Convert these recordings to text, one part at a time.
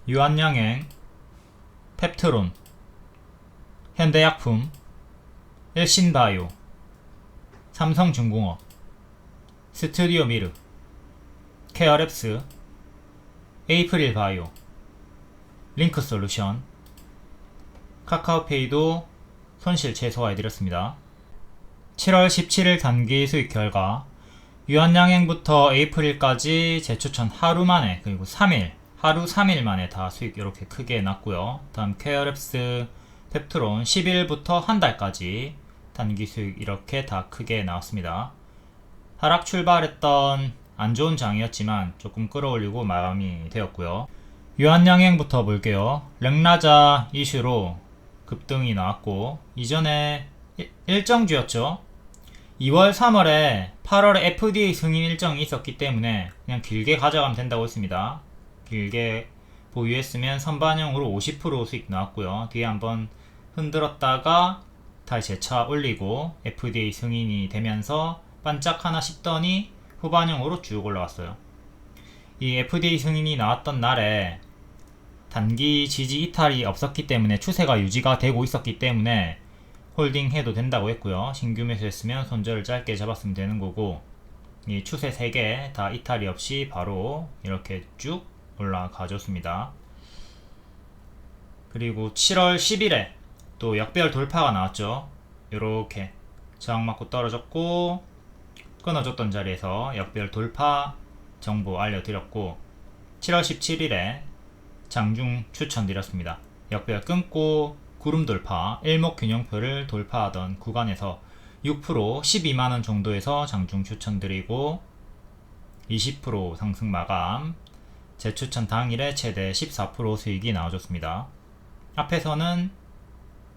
유한양행, 펩트론, 현대약품, 일신바이오, 삼성중공업, 스튜디오미르, 케어랩스, 에이프릴바이오, 링크솔루션, 카카오페이도 손실 최소화해드렸습니다. 7월 17일 단기 수익 결과 유한양행부터 에이프릴까지 재추천 하루 만에, 그리고 3일, 하루 3일 만에 다 수익 이렇게 크게 났고요. 다음 케어랩스, 펩트론 10일부터 한 달까지 단기 수익 이렇게 다 크게 나왔습니다. 하락 출발했던 안 좋은 장이었지만 조금 끌어올리고 마감이 되었고요. 유한양행부터 볼게요. 렉라자 이슈로 급등이 나왔고, 이전에 일정주였죠. 2월 3월에 8월에 FDA 승인 일정이 있었기 때문에 그냥 길게 가져가면 된다고 했습니다. 길게 보유했으면 선반영으로 50% 수익 나왔고요. 뒤에 한번 흔들었다가 다시 재차 올리고 FDA 승인이 되면서 반짝하나 싶더니 후반영으로 쭉 올라왔어요. 이 FDA 승인이 나왔던 날에 단기 지지 이탈이 없었기 때문에 추세가 유지가 되고 있었기 때문에 홀딩 해도 된다고 했고요. 신규 매수했으면 손절을 짧게 잡았으면 되는 거고, 이 추세 3개 다 이탈이 없이 바로 이렇게 쭉 올라가 줬습니다. 그리고 7월 10일에 또 역배열 돌파가 나왔죠. 이렇게 저항 맞고 떨어졌고 끊어줬던 자리에서 역배열 돌파 정보 알려드렸고, 7월 17일에 장중 추천드렸습니다. 역배열 끊고 구름 돌파, 일목균형표를 돌파하던 구간에서 6% 12만원 정도에서 장중 추천드리고 20% 상승 마감, 재추천 당일에 최대 14% 수익이 나와줬습니다. 앞에서는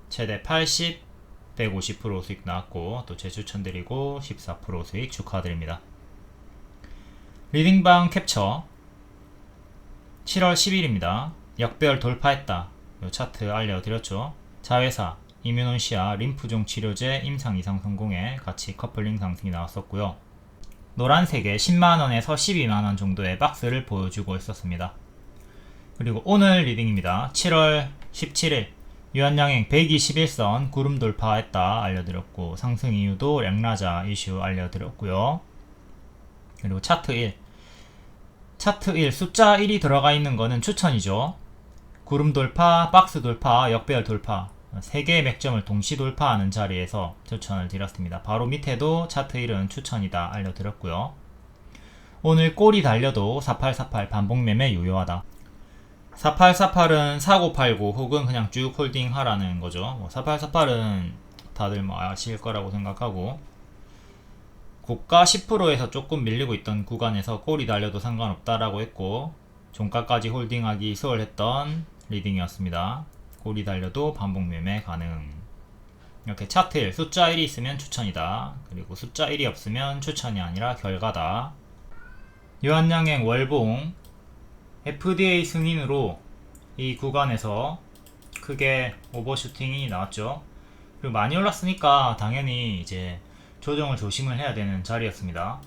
최대 80, 150% 수익 나왔고 또 재추천드리고 14% 수익 축하드립니다. 리딩방 캡처 7월 10일입니다. 역배열 돌파했다. 이 차트 알려드렸죠. 자회사, 이뮤논시아, 림프종 치료제 임상 이상 성공에 같이 커플링 상승이 나왔었고요. 노란색에 10만원에서 12만원 정도의 박스를 보여주고 있었습니다. 그리고 오늘 리딩입니다. 7월 17일 유한양행 121선 구름 돌파했다 알려드렸고, 상승 이유도 렉라자 이슈 알려드렸고요. 그리고 차트 1, 차트 1 숫자 1이 들어가 있는 거는 추천이죠. 구름 돌파, 박스 돌파, 역배열 돌파 3개의 맥점을 동시 돌파하는 자리에서 추천을 드렸습니다. 바로 밑에도 차트 1은 추천이다 알려드렸고요. 오늘 꼬리 달려도 4848 반복 매매 유효하다. 4848은 사고 팔고 혹은 그냥 쭉 홀딩 하라는 거죠. 4848은 다들 아실 거라고 생각하고, 고가 10%에서 조금 밀리고 있던 구간에서 꼬리 달려도 상관없다라고 했고, 종가까지 홀딩하기 수월했던 리딩이었습니다. 꼬리 달려도 반복 매매 가능. 이렇게 차트 1, 숫자 1이 있으면 추천이다. 그리고 숫자 1이 없으면 추천이 아니라 결과다. 유한양행 월봉 FDA 승인으로 이 구간에서 크게 오버슈팅이 나왔죠. 그리고 많이 올랐으니까 당연히 이제 조정을 조심을 해야 되는 자리였습니다.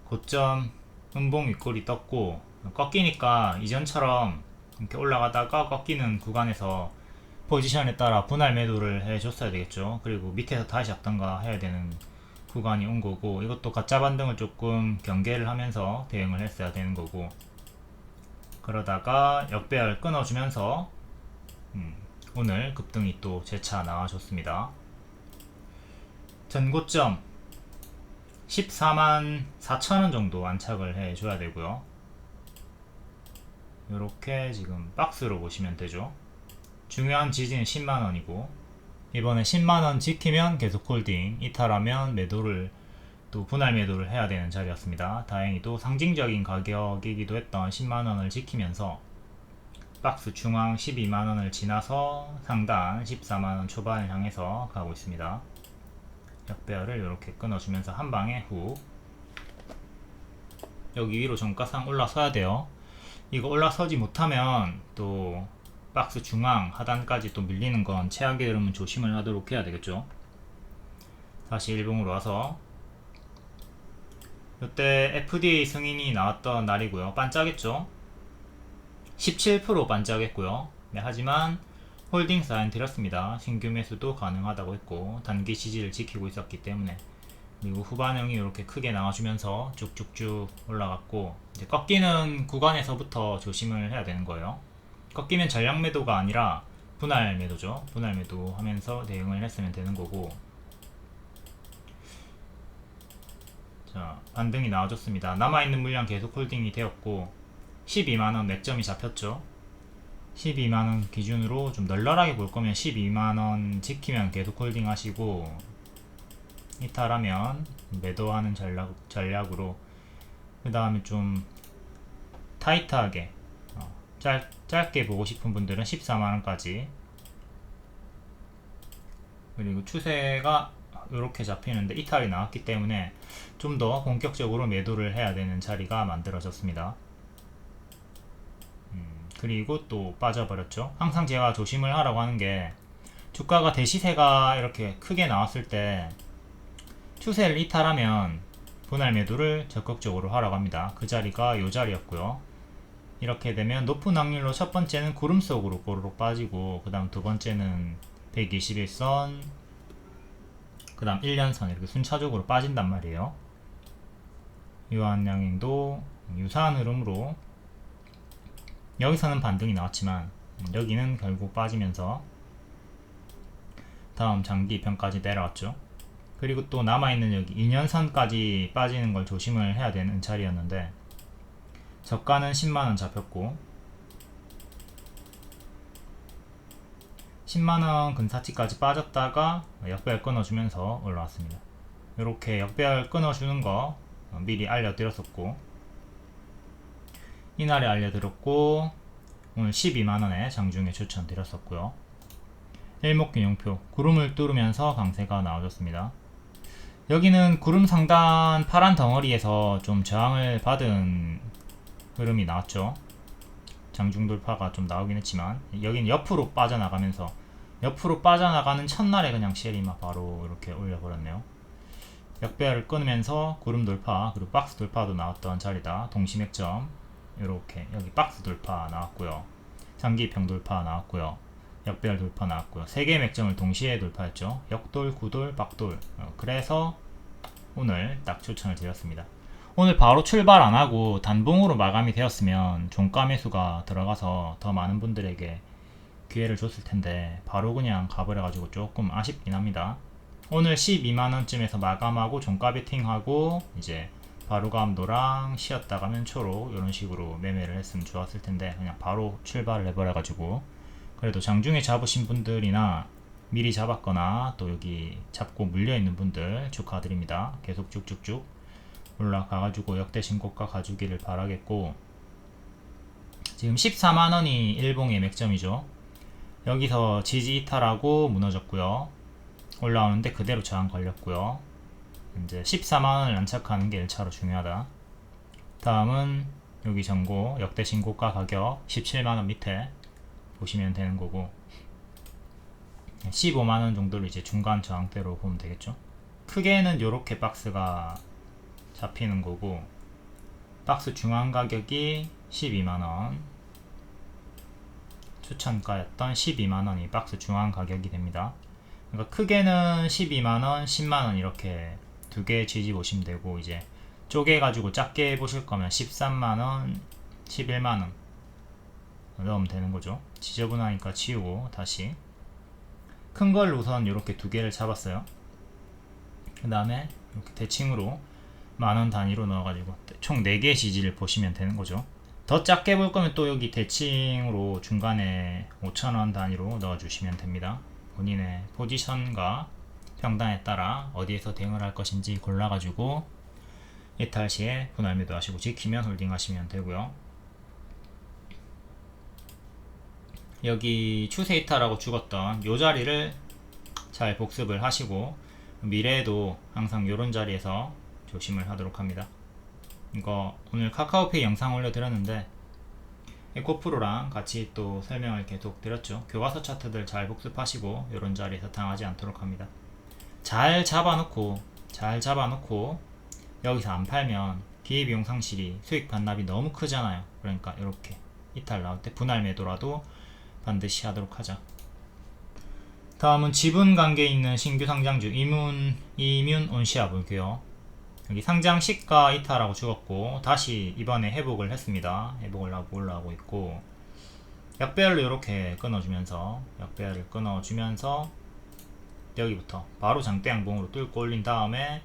고점 음봉 윗골이 떴고, 꺾이니까 이전처럼 이렇게 올라가다가 꺾이는 구간에서 포지션에 따라 분할 매도를 해줬어야 되겠죠. 그리고 밑에서 다시 잡던가 해야 되는 구간이 온 거고, 이것도 가짜 반등을 조금 경계를 하면서 대응을 했어야 되는 거고, 그러다가 역배열 끊어주면서 오늘 급등이 또 재차 나와줬습니다. 전고점 14만 4천원 정도 안착을 해줘야 되고요. 이렇게 지금 박스로 보시면 되죠. 중요한 지지는 10만원이고, 이번에 10만원 지키면 계속 홀딩, 이탈하면 매도를 또 분할 매도를 해야 되는 자리였습니다. 다행히도 상징적인 가격이기도 했던 10만원을 지키면서 박스 중앙 12만원을 지나서 상단 14만원 초반을 향해서 가고 있습니다. 역배열을 이렇게 끊어주면서 한방에 훅, 여기 위로 종가상 올라서야 돼요. 이거 올라서지 못하면 또 박스 중앙 하단까지 또 밀리는 건 최악의 흐름은 조심을 하도록 해야 되겠죠. 다시 일봉으로 와서, 이때 FDA 승인이 나왔던 날이고요. 반짝했죠. 17% 반짝했고요. 네, 하지만 홀딩 사인 드렸습니다. 신규 매수도 가능하다고 했고 단기 지지를 지키고 있었기 때문에. 그리고 후반형이 이렇게 크게 나와주면서 쭉쭉쭉 올라갔고 이제 꺾이는 구간에서부터 조심을 해야 되는 거예요. 꺾이면 전량 매도가 아니라 분할 매도죠. 분할 매도 하면서 대응을 했으면 되는 거고. 자, 반등이 나와줬습니다. 남아있는 물량 계속 홀딩이 되었고 12만원 맥점이 잡혔죠. 12만원 기준으로 좀 널널하게 볼 거면 12만원 지키면 계속 홀딩 하시고, 이탈하면 매도하는 전략으로, 그 다음에 좀 타이트하게 짧게 보고 싶은 분들은 14만원까지. 그리고 추세가 이렇게 잡히는데 이탈이 나왔기 때문에 좀 더 본격적으로 매도를 해야 되는 자리가 만들어졌습니다. 그리고 또 빠져버렸죠. 항상 제가 조심을 하라고 하는 게, 주가가 대시세가 이렇게 크게 나왔을 때 추세를 이탈하면 분할 매도를 적극적으로 하라고 합니다. 그 자리가 이 자리였고요. 이렇게 되면 높은 확률로 첫 번째는 구름 속으로 꼬르륵 빠지고, 그 다음 두 번째는 121선, 그 다음 1년선 이렇게 순차적으로 빠진단 말이에요. 유한양행도 유사한 흐름으로 여기서는 반등이 나왔지만 여기는 결국 빠지면서 다음 장기평까지 내려왔죠. 그리고 또 남아있는 여기 2년선까지 빠지는 걸 조심을 해야 되는 자리였는데 저가는 10만원 잡혔고 10만원 근사치까지 빠졌다가 역배열 끊어주면서 올라왔습니다. 이렇게 역배열 끊어주는 거 미리 알려드렸었고, 이날에 알려드렸고 오늘 12만원에 장중에 추천드렸었고요. 일목균형표 구름을 뚫으면서 강세가 나와줬습니다. 여기는 구름 상단 파란 덩어리에서 좀 저항을 받은 흐름이 나왔죠. 장중 돌파가 좀 나오긴 했지만 여기는 옆으로 빠져나가면서, 옆으로 빠져나가는 첫날에 그냥 쉘이 바로 이렇게 올려버렸네요. 역배열을 끊으면서 구름 돌파, 그리고 박스 돌파도 나왔던 자리다. 동시맥점 이렇게 여기 박스 돌파 나왔고요, 장기평 돌파 나왔고요, 역배열 돌파 나왔고요. 3개의 맥점을 동시에 돌파했죠. 역돌, 구돌, 박돌. 그래서 오늘 딱 추천을 드렸습니다. 오늘 바로 출발 안하고 단봉으로 마감이 되었으면 종가 매수가 들어가서 더 많은 분들에게 기회를 줬을 텐데 바로 그냥 가버려가지고 조금 아쉽긴 합니다. 오늘 12만원쯤에서 마감하고 종가 베팅하고 이제 바로감 노랑 쉬었다가 면초록 이런 식으로 매매를 했으면 좋았을 텐데 그냥 바로 출발을 해버려가지고, 그래도 장중에 잡으신 분들이나 미리 잡았거나 또 여기 잡고 물려있는 분들 축하드립니다. 계속 쭉쭉쭉 올라가가지고 역대 신고가 가주기를 바라겠고, 지금 14만원이 일봉의 맥점이죠. 여기서 지지 이탈하고 무너졌고요, 올라오는데 그대로 저항 걸렸고요. 이제 14만원을 안착하는 게 1차로 중요하다. 다음은 여기 전고 역대 신고가 가격 17만원 밑에 보시면 되는 거고, 15만원 정도를 이제 중간 저항대로 보면 되겠죠. 크게는 요렇게 박스가 잡히는 거고, 박스 중앙 가격이 12만원, 추천가였던 12만원이 박스 중앙 가격이 됩니다. 그러니까 크게는 12만원, 10만원 이렇게 두 개 지지 보시면 되고, 이제 쪼개가지고 작게 보실 거면 13만원, 11만원 넣으면 되는 거죠. 지저분하니까 지우고 다시 큰 걸 우선 이렇게 두 개를 잡았어요. 그 다음에 이렇게 대칭으로 만원 단위로 넣어가지고 총 4개 지지를 보시면 되는 거죠. 더 작게 볼 거면 또 여기 대칭으로 중간에 5,000원 단위로 넣어주시면 됩니다. 본인의 포지션과 평단에 따라 어디에서 대응을 할 것인지 골라가지고 이탈 시에 분할 매도 하시고 지키면 홀딩 하시면 되고요. 여기 추세 이탈하고 죽었던 요 자리를 잘 복습을 하시고 미래에도 항상 요런 자리에서 조심을 하도록 합니다. 이거 오늘 카카오페이 영상 올려드렸는데 에코프로랑 같이 또 설명을 계속 드렸죠. 교과서 차트들 잘 복습하시고 요런 자리에서 당하지 않도록 합니다. 잘 잡아놓고 여기서 안 팔면 기회비용 상실이 수익 반납이 너무 크잖아요. 그러니까 이렇게 이탈 나올 때 분할 매도라도 반드시 하도록 하자. 다음은 지분 관계에 있는 신규 상장주 이뮨온시아 볼게요. 여기 상장 시가 이탈하고 죽었고 다시 이번에 회복을 했습니다. 회복을 하고 올라오고 있고, 약배열로 이렇게 끊어주면서 여기부터 바로 장대 양봉으로 뚫고 올린 다음에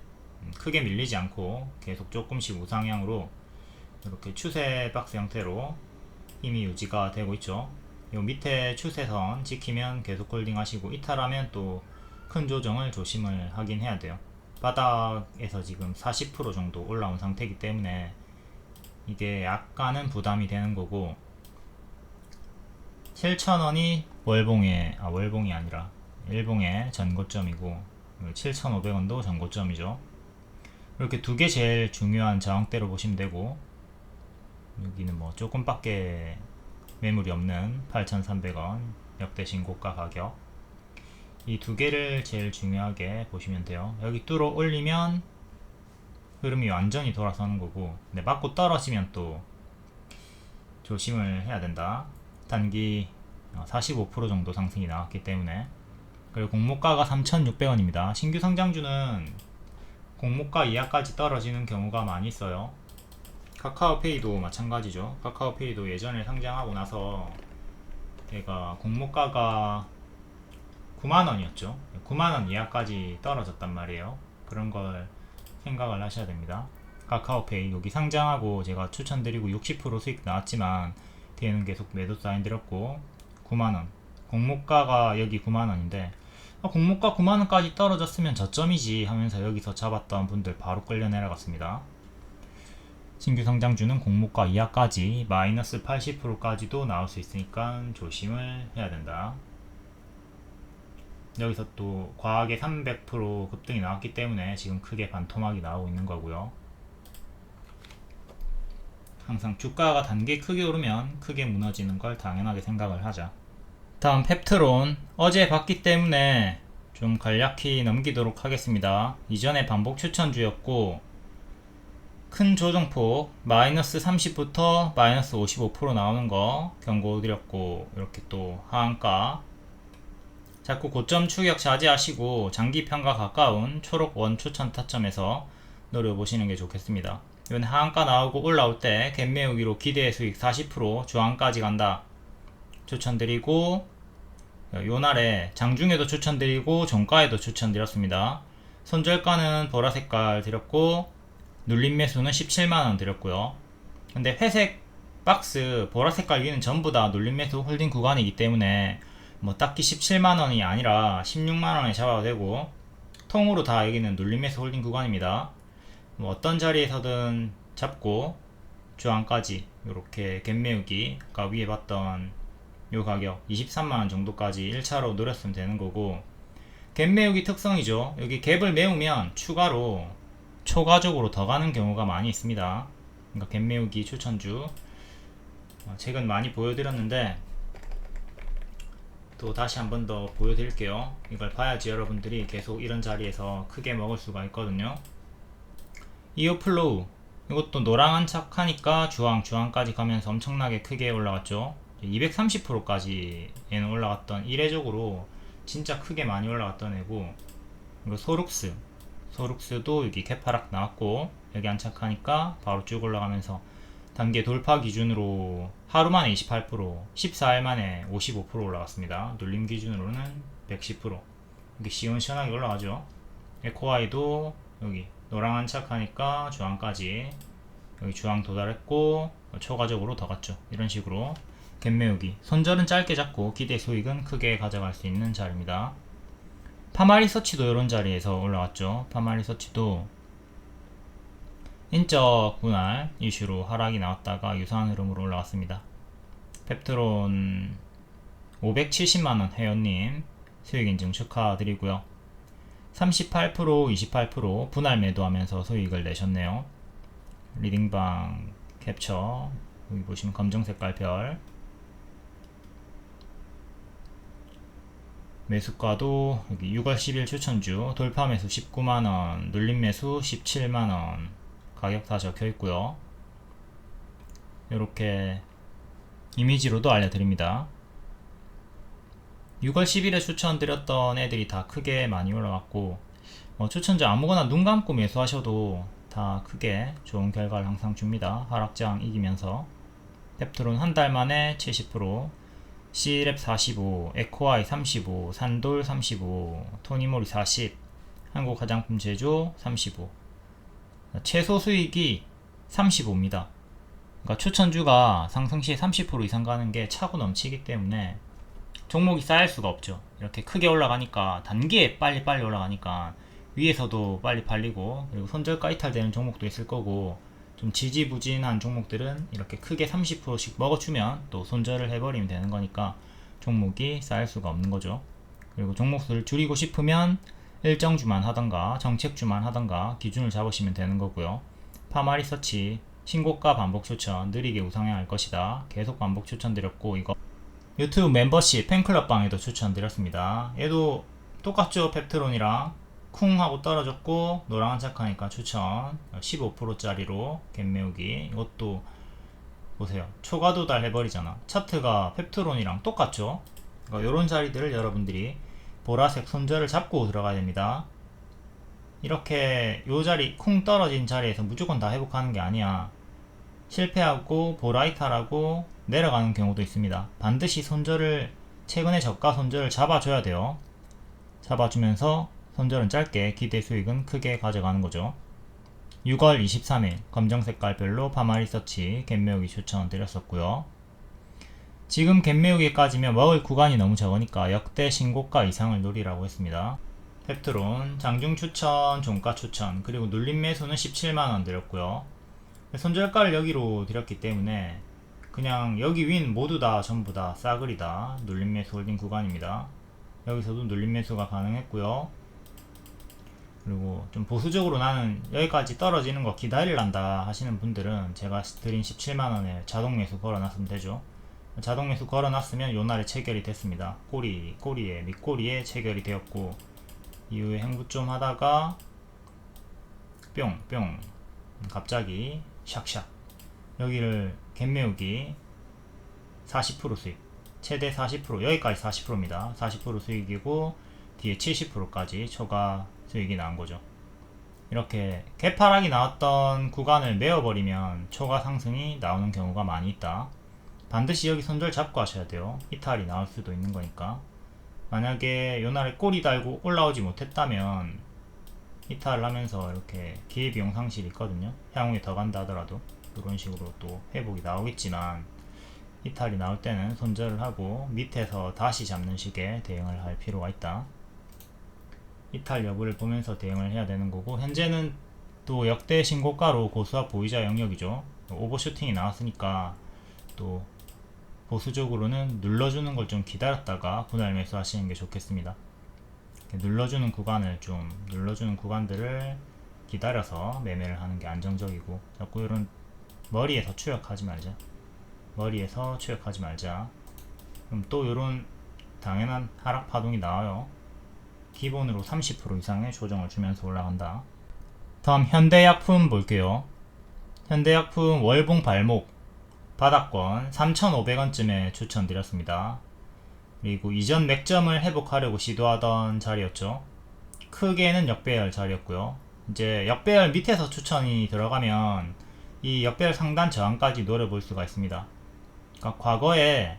크게 밀리지 않고 계속 조금씩 우상향으로 이렇게 추세 박스 형태로 힘이 유지가 되고 있죠. 요 밑에 추세선 지키면 계속 홀딩 하시고, 이탈하면 또 큰 조정을 조심을 하긴 해야 돼요. 바닥에서 지금 40% 정도 올라온 상태이기 때문에 이게 약간은 부담이 되는 거고, 7,000원이 월봉이 아니라 일봉의 전고점이고 7,500원도 전고점이죠. 이렇게 두 개 제일 중요한 저항대로 보시면 되고, 여기는 뭐 조금밖에 매물이 없는 8,300원 역대 신고가 가격, 이 두 개를 제일 중요하게 보시면 돼요. 여기 뚫어 올리면 흐름이 완전히 돌아서는 거고, 근데 맞고 떨어지면 또 조심을 해야 된다. 단기 45% 정도 상승이 나왔기 때문에. 그리고 공모가가 3,600원입니다. 신규 상장주는 공모가 이하까지 떨어지는 경우가 많이 있어요. 카카오페이도 마찬가지죠. 카카오페이도 예전에 상장하고 나서 얘가 공모가가 9만원이었죠. 9만원 이하까지 떨어졌단 말이에요. 그런 걸 생각을 하셔야 됩니다. 카카오페이 여기 상장하고 제가 추천드리고 60% 수익 나왔지만 뒤에는 계속 매도 사인 드렸고, 9만원 공모가가 여기 9만원인데 공모가 9만원까지 떨어졌으면 저점이지 하면서 여기서 잡았던 분들 바로 끌려 내려갔습니다. 신규 상장주는 공모가 이하까지 마이너스 80%까지도 나올 수 있으니까 조심을 해야 된다. 여기서 또 과하게 300% 급등이 나왔기 때문에 지금 크게 반토막이 나오고 있는 거고요. 항상 주가가 단계 크게 오르면 크게 무너지는 걸 당연하게 생각을 하자. 다음 펩트론, 어제 봤기 때문에 좀 간략히 넘기도록 하겠습니다. 이전에 반복 추천주였고 큰 조정폭 마이너스 30부터 마이너스 55% 나오는 거 경고드렸고, 이렇게 또 하한가 자꾸 고점 추격 자제하시고 장기 평가 가까운 초록 원 추천 타점에서 노려보시는 게 좋겠습니다. 이번에 하한가 나오고 올라올 때 갭 메우기로 기대 수익 40% 주황까지 간다 추천드리고, 요날에 장중에도 추천드리고 종가에도 추천드렸습니다. 손절가는 보라색깔 드렸고 눌림 매수는 17만원 드렸고요. 근데 회색 박스 보라색깔 위는 전부 다 눌림 매수 홀딩 구간이기 때문에 뭐 딱히 17만원이 아니라 16만원에 잡아도 되고, 통으로 다 여기는 눌림 매수 홀딩 구간입니다. 뭐 어떤 자리에서든 잡고 주황까지 이렇게 갭 메우기, 아까 위에 봤던 요 가격 23만원 정도까지 1차로 노렸으면 되는 거고, 갭 메우기 특성이죠. 여기 갭을 메우면 추가로 초과적으로 더 가는 경우가 많이 있습니다. 그러니까 갭 메우기 추천주 최근 많이 보여드렸는데 또 다시 한 번 더 보여드릴게요. 이걸 봐야지 여러분들이 계속 이런 자리에서 크게 먹을 수가 있거든요. 이오플로우, 이것도 노랑한 척 하니까 주황까지 가면서 엄청나게 크게 올라갔죠. 230%까지 얘는 올라갔던, 이례적으로 진짜 크게 많이 올라갔던 애고, 이거 소룩스도 여기 캐파락 나왔고, 여기 안착하니까 바로 쭉 올라가면서 단계 돌파 기준으로 하루 만에 28%, 14일 만에 55% 올라갔습니다. 눌림 기준으로는 110%. 이렇게 시원시원하게 올라가죠. 에코아이도 여기 노랑 안착하니까 주황까지, 여기 주황 도달했고 초과적으로 더 갔죠. 이런 식으로 갭 메우기, 손절은 짧게 잡고 기대 수익은 크게 가져갈 수 있는 자리입니다. 파마리서치도 이런 자리에서 올라왔죠. 파마리서치도 인적 분할 이슈로 하락이 나왔다가 유사한 흐름으로 올라왔습니다. 펩트론 570만원 회원님 수익 인증 축하드리고요. 38%, 28% 분할 매도하면서 수익을 내셨네요. 리딩방 캡처, 여기 보시면 검정 색깔 별, 매수가도 여기 6월 10일 추천주 돌파 매수 19만원, 눌림 매수 17만원 가격 다 적혀 있고요. 이렇게 이미지로도 알려드립니다. 6월 10일에 추천드렸던 애들이 다 크게 많이 올라갔고 추천자 아무거나 눈 감고 매수하셔도 다 크게 좋은 결과를 항상 줍니다. 하락장 이기면서 펩트론 한 달 만에 70%, C랩 45, 에코아이 35, 산돌 35, 토니모리 40, 한국 화장품 제조 35. 최소 수익이 35입니다. 그러니까 추천주가 상승시에 30% 이상 가는 게 차고 넘치기 때문에 종목이 쌓일 수가 없죠. 이렇게 크게 올라가니까 단기에 빨리 올라가니까 위에서도 빨리 팔리고, 그리고 손절가 이탈되는 종목도 있을 거고, 좀 지지부진한 종목들은 이렇게 크게 30%씩 먹어주면 또 손절을 해버리면 되는 거니까 종목이 쌓일 수가 없는 거죠. 그리고 종목수를 줄이고 싶으면 일정주만 하던가 정책주만 하던가 기준을 잡으시면 되는 거고요. 파마리서치 신고가 반복 추천 느리게 우상향 할 것이다. 계속 반복 추천드렸고, 이거 유튜브 멤버십 팬클럽방에도 추천드렸습니다. 얘도 똑같죠. 펩트론이랑 쿵 하고 떨어졌고 노랑한 척하니까 추천 15%짜리로 갭매우기. 이것도 보세요. 초과 도달 해버리잖아. 차트가 펩트론이랑 똑같죠. 그러니까 이런 자리들을 여러분들이 보라색 손절을 잡고 들어가야 됩니다. 이렇게 요 자리 쿵 떨어진 자리에서 무조건 다 회복하는 게 아니야. 실패하고 보라이탈하고 내려가는 경우도 있습니다. 반드시 손절을, 최근에 저가 손절을 잡아줘야 돼요. 잡아주면서 손절은 짧게, 기대 수익은 크게 가져가는 거죠. 6월 23일 검정 색깔별로 파마리서치 갭매우기 추천드렸었고요. 지금 갭매우기까지면 먹을 구간이 너무 적으니까 역대 신고가 이상을 노리라고 했습니다. 펩트론 장중 추천, 종가 추천, 그리고 눌림 매수는 17만원 드렸고요. 손절가를 여기로 드렸기 때문에 그냥 여기 윈 모두 다 전부 다 싸그리다 눌림 매수 홀딩 구간입니다. 여기서도 눌림 매수가 가능했고요. 그리고 좀 보수적으로 나는 여기까지 떨어지는 거 기다릴란다 하시는 분들은 제가 드린 17만원에 자동 매수 걸어놨으면 되죠. 자동 매수 걸어놨으면 요날에 체결이 됐습니다. 꼬리에 밑꼬리에 체결이 되었고, 이후에 행보 좀 하다가 뿅 갑자기 샥샥 여기를 갭매우기 40% 수익, 최대 40%, 여기까지 40%입니다 40% 수익이고 뒤에 70%까지 초과 수익이 나온 거죠. 이렇게 개파락이 나왔던 구간을 메워버리면 초과 상승이 나오는 경우가 많이 있다. 반드시 여기 손절 잡고 하셔야 돼요. 이탈이 나올 수도 있는 거니까. 만약에 요날에 꼬리 달고 올라오지 못했다면 이탈을 하면서 이렇게 기회비용 상실이 있거든요. 향후에 더 간다 하더라도 이런 식으로 또 회복이 나오겠지만, 이탈이 나올 때는 손절을 하고 밑에서 다시 잡는 식의 대응을 할 필요가 있다. 이탈 여부를 보면서 대응을 해야 되는 거고, 현재는 또 역대 신고가로 고수와 보이자 영역이죠. 오버슈팅이 나왔으니까 또 보수적으로는 눌러주는 걸 좀 기다렸다가 분할 매수 하시는 게 좋겠습니다. 눌러주는 구간들을 기다려서 매매를 하는 게 안정적이고, 자꾸 이런 머리에서 추격하지 말자. 그럼 또 이런 당연한 하락 파동이 나와요. 기본으로 30% 이상의 조정을 주면서 올라간다. 다음 현대약품 볼게요. 현대약품 월봉 발목 바닥권 3,500원쯤에 추천드렸습니다. 그리고 이전 맥점을 회복하려고 시도하던 자리였죠. 크게는 역배열 자리였고요. 이제 역배열 밑에서 추천이 들어가면 이 역배열 상단 저항까지 노려볼 수가 있습니다. 그러니까 과거에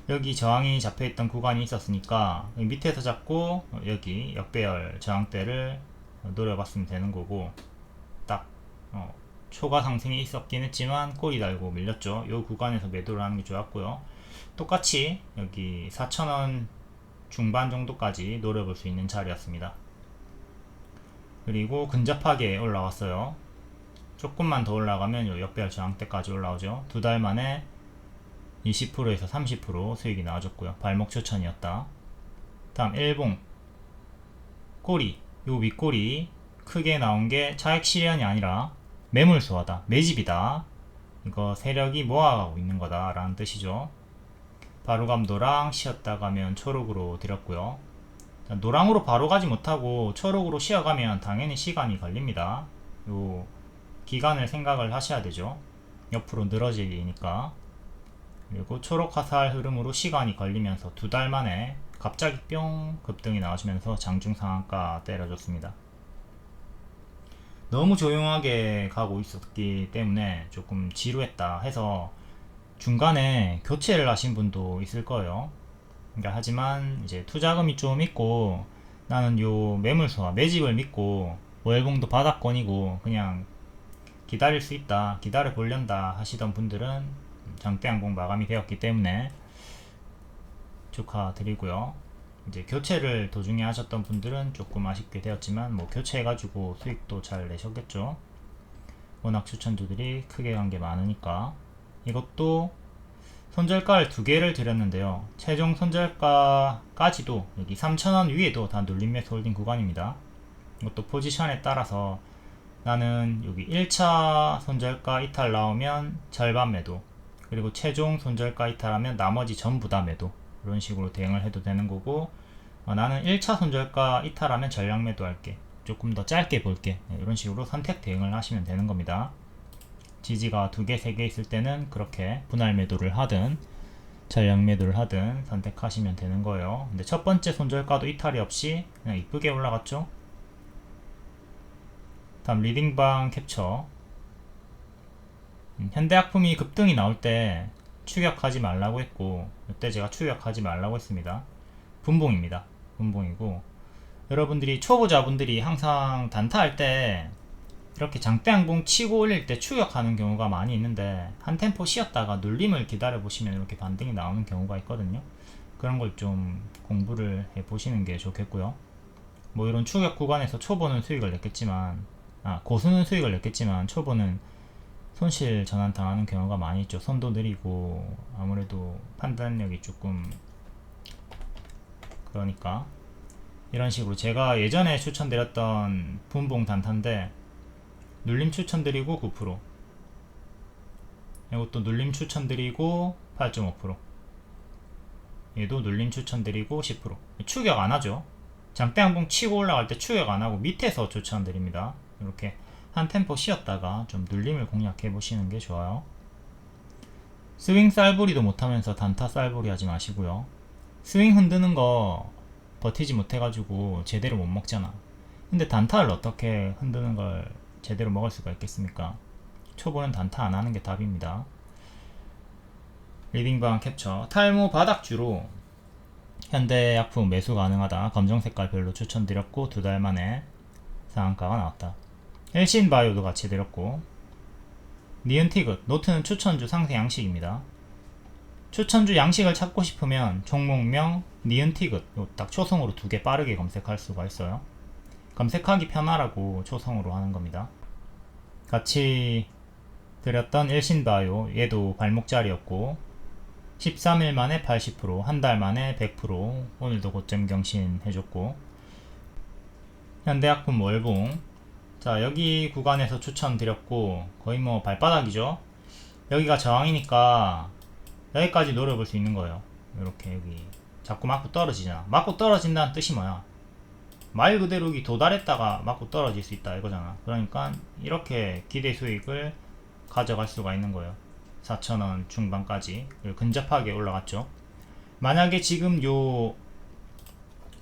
여기 저항이 잡혀있던 구간이 있었으니까 밑에서 잡고 여기 역배열 저항대를 노려봤으면 되는 거고, 딱 초과 상승이 있었긴 했지만 꼬리 달고 밀렸죠. 이 구간에서 매도를 하는 게 좋았고요. 똑같이 여기 4,000원 중반 정도까지 노려볼 수 있는 자리였습니다. 그리고 근접하게 올라왔어요. 조금만 더 올라가면 요 역배열 저항대까지 올라오죠. 두 달 만에 20%에서 30% 수익이 나와줬고요. 발목 추천이었다. 다음 일봉 꼬리, 요 윗꼬리 크게 나온 게 차익 실현이 아니라 매물 소화다, 매집이다. 이거 세력이 모아가고 있는 거다 라는 뜻이죠. 바로감도랑 쉬었다 가면 초록으로 드렸고요. 노랑으로 바로 가지 못하고 초록으로 쉬어가면 당연히 시간이 걸립니다. 요 기간을 생각을 하셔야 되죠. 옆으로 늘어지니까. 그리고 초록 화살 흐름으로 시간이 걸리면서 2달 만에 갑자기 뿅 급등이 나와주면서 장중 상한가 때려줬습니다. 너무 조용하게 가고 있었기 때문에 조금 지루했다 해서 중간에 교체를 하신 분도 있을 거예요. 그러니까 하지만 이제 투자금이 좀 있고 나는 요 매물소와 매집을 믿고 월봉도 바닥권이고 그냥 기다릴 수 있다, 기다려 보련다 하시던 분들은 장대항공 마감이 되었기 때문에 축하드리고요. 이제 교체를 도중에 하셨던 분들은 조금 아쉽게 되었지만 뭐 교체해가지고 수익도 잘 내셨겠죠. 워낙 추천주들이 크게 간 게 많으니까. 이것도 손절가를 2개를 드렸는데요. 최종 손절가까지도 여기 3,000원 위에도 다 눌림 매수 홀딩 구간입니다. 이것도 포지션에 따라서 나는 여기 1차 손절가 이탈 나오면 절반 매도, 그리고 최종 손절가 이탈하면 나머지 전부 다 매도, 이런 식으로 대응을 해도 되는 거고, 나는 1차 손절가 이탈하면 전량 매도 할게, 조금 더 짧게 볼게, 이런 식으로 선택 대응을 하시면 되는 겁니다. 지지가 2개, 3개 있을 때는 그렇게 분할 매도를 하든 전량 매도를 하든 선택하시면 되는 거예요. 근데 첫 번째 손절가도 이탈이 없이 그냥 이쁘게 올라갔죠. 다음 리딩방 캡처. 현대약품이 급등이 나올 때 추격하지 말라고 했고, 이때 제가 추격하지 말라고 했습니다. 분봉입니다. 분봉이고, 여러분들이 초보자분들이 항상 단타할 때 이렇게 장대항공 치고 올릴 때 추격하는 경우가 많이 있는데, 한 템포 쉬었다가 눌림을 기다려 보시면 이렇게 반등이 나오는 경우가 있거든요. 그런 걸 좀 공부를 해 보시는 게 좋겠고요. 뭐 이런 추격 구간에서 초보는 수익을 냈겠지만, 고수는 수익을 냈겠지만 초보는 손실 전환 당하는 경우가 많이 있죠. 손도 느리고 아무래도 판단력이 조금, 그러니까 이런 식으로 제가 예전에 추천드렸던 분봉 단타인데 눌림 추천드리고 9%, 이것도 눌림 추천드리고 8.5%, 얘도 눌림 추천드리고 10%. 추격 안하죠. 장대항공 치고 올라갈 때 추격 안하고 밑에서 추천드립니다. 이렇게 한 템포 쉬었다가 좀 눌림을 공략해 보시는 게 좋아요. 스윙 쌀부리도 못하면서 단타 쌀부리 하지 마시고요. 스윙 흔드는 거 버티지 못해가지고 제대로 못 먹잖아. 근데 단타를 어떻게 흔드는 걸 제대로 먹을 수가 있겠습니까? 초보는 단타 안 하는 게 답입니다. 리딩방 캡처. 탈모 바닥주로 현대약품 매수 가능하다. 검정 색깔 별로 추천드렸고 2달 만에 상한가가 나왔다. 엘신바이오도 같이 드렸고, 니은티귿, 노트는 추천주 상세 양식입니다. 추천주 양식을 찾고 싶으면 종목명 니은티귿 딱 초성으로 2개 빠르게 검색할 수가 있어요. 검색하기 편하라고 초성으로 하는 겁니다. 같이 드렸던 엘신바이오, 얘도 발목자리였고 13일 만에 80%, 한 달 만에 100%, 오늘도 고점 경신 해줬고, 현대약품 월봉, 자 여기 구간에서 추천드렸고 거의 뭐 발바닥이죠. 여기가 저항이니까 여기까지 노려볼 수 있는 거예요. 이렇게 여기 자꾸 맞고 떨어지잖아. 맞고 떨어진다는 뜻이 뭐야? 말 그대로 여기 도달했다가 맞고 떨어질 수 있다 이거잖아. 그러니까 이렇게 기대 수익을 가져갈 수가 있는 거예요. 4,000원 중반까지 근접하게 올라갔죠. 만약에 지금 요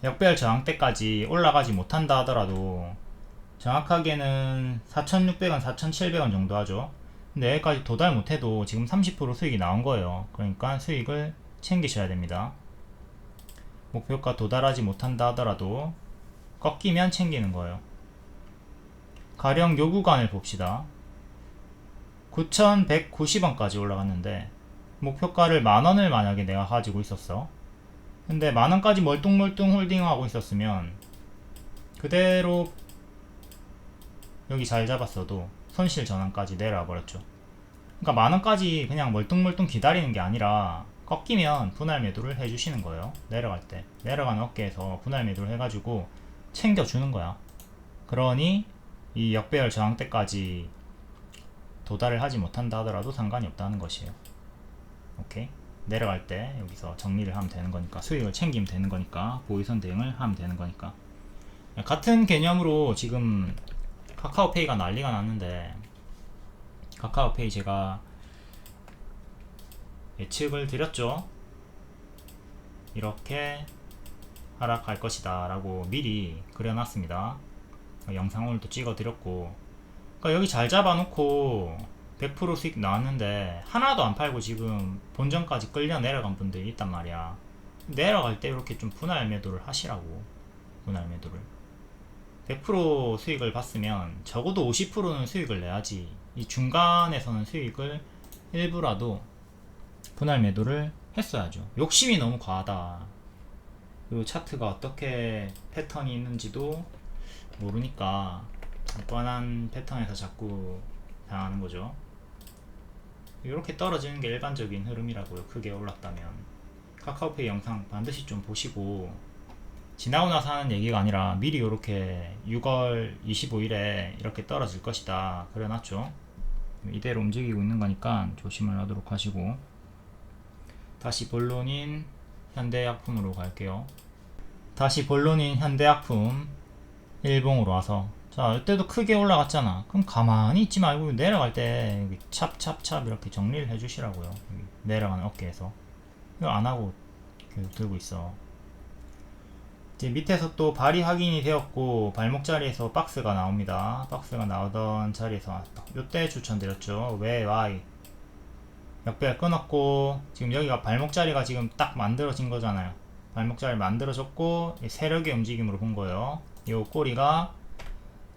역배열 저항대까지 올라가지 못한다 하더라도 정확하게는 4,600원, 4,700원 정도 하죠. 근데 여기까지 도달 못해도 지금 30% 수익이 나온 거예요. 그러니까 수익을 챙기셔야 됩니다. 목표가 도달하지 못한다 하더라도 꺾이면 챙기는 거예요. 가령 요 구간을 봅시다. 9,190원까지 올라갔는데 목표가를 만원을 만약에 내가 가지고 있었어. 근데 만원까지 멀뚱멀뚱 홀딩하고 있었으면 그대로 여기 잘 잡았어도 손실 전환까지 내려와 버렸죠. 그러니까 만원까지 그냥 멀뚱멀뚱 기다리는 게 아니라 꺾이면 분할 매도를 해주시는 거예요. 내려갈 때 내려가는 어깨에서 분할 매도를 해가지고 챙겨주는 거야. 그러니 이 역배열 저항대까지 도달을 하지 못한다 하더라도 상관이 없다는 것이에요. 오케이? 내려갈 때 여기서 정리를 하면 되는 거니까, 수익을 챙기면 되는 거니까, 보이선 대응을 하면 되는 거니까. 같은 개념으로 지금 카카오페이가 난리가 났는데, 카카오페이 제가 예측을 드렸죠. 이렇게 하락할 것이다 라고 미리 그려놨습니다. 영상을 또 찍어 드렸고, 그러니까 여기 잘 잡아놓고 100% 수익 나왔는데 하나도 안 팔고 지금 본전까지 끌려 내려간 분들이 있단 말이야. 내려갈 때 이렇게 좀 분할 매도를 하시라고. 분할 매도를 100% 수익을 봤으면 적어도 50%는 수익을 내야지. 이 중간에서는 수익을 일부라도 분할 매도를 했어야죠. 욕심이 너무 과하다. 이 차트가 어떻게 패턴이 있는지도 모르니까 뻔한 패턴에서 자꾸 당하는 거죠. 이렇게 떨어지는 게 일반적인 흐름이라고요. 크게 올랐다면. 카카오페이 영상 반드시 좀 보시고, 지나고 나서 하는 얘기가 아니라 미리 이렇게 6월 25일에 이렇게 떨어질 것이다 그려놨죠. 이대로 움직이고 있는 거니까 조심을 하도록 하시고, 다시 본론인 현대약품으로 갈게요. 다시 본론인 현대약품 일봉으로 와서, 자 이때도 크게 올라갔잖아. 그럼 가만히 있지 말고 내려갈 때 여기 찹찹찹 이렇게 정리를 해 주시라고요. 내려가는 어깨에서. 이거 안하고 계속 들고 있어. 이제 밑에서 또 발이 확인이 되었고 발목 자리에서 박스가 나옵니다. 박스가 나오던 자리에서 요때 추천드렸죠. 왜 Y 역배열 끊었고, 지금 여기가 발목 자리가 지금 딱 만들어진 거잖아요. 발목 자리 만들어졌고 세력의 움직임으로 본 거예요. 요 꼬리가,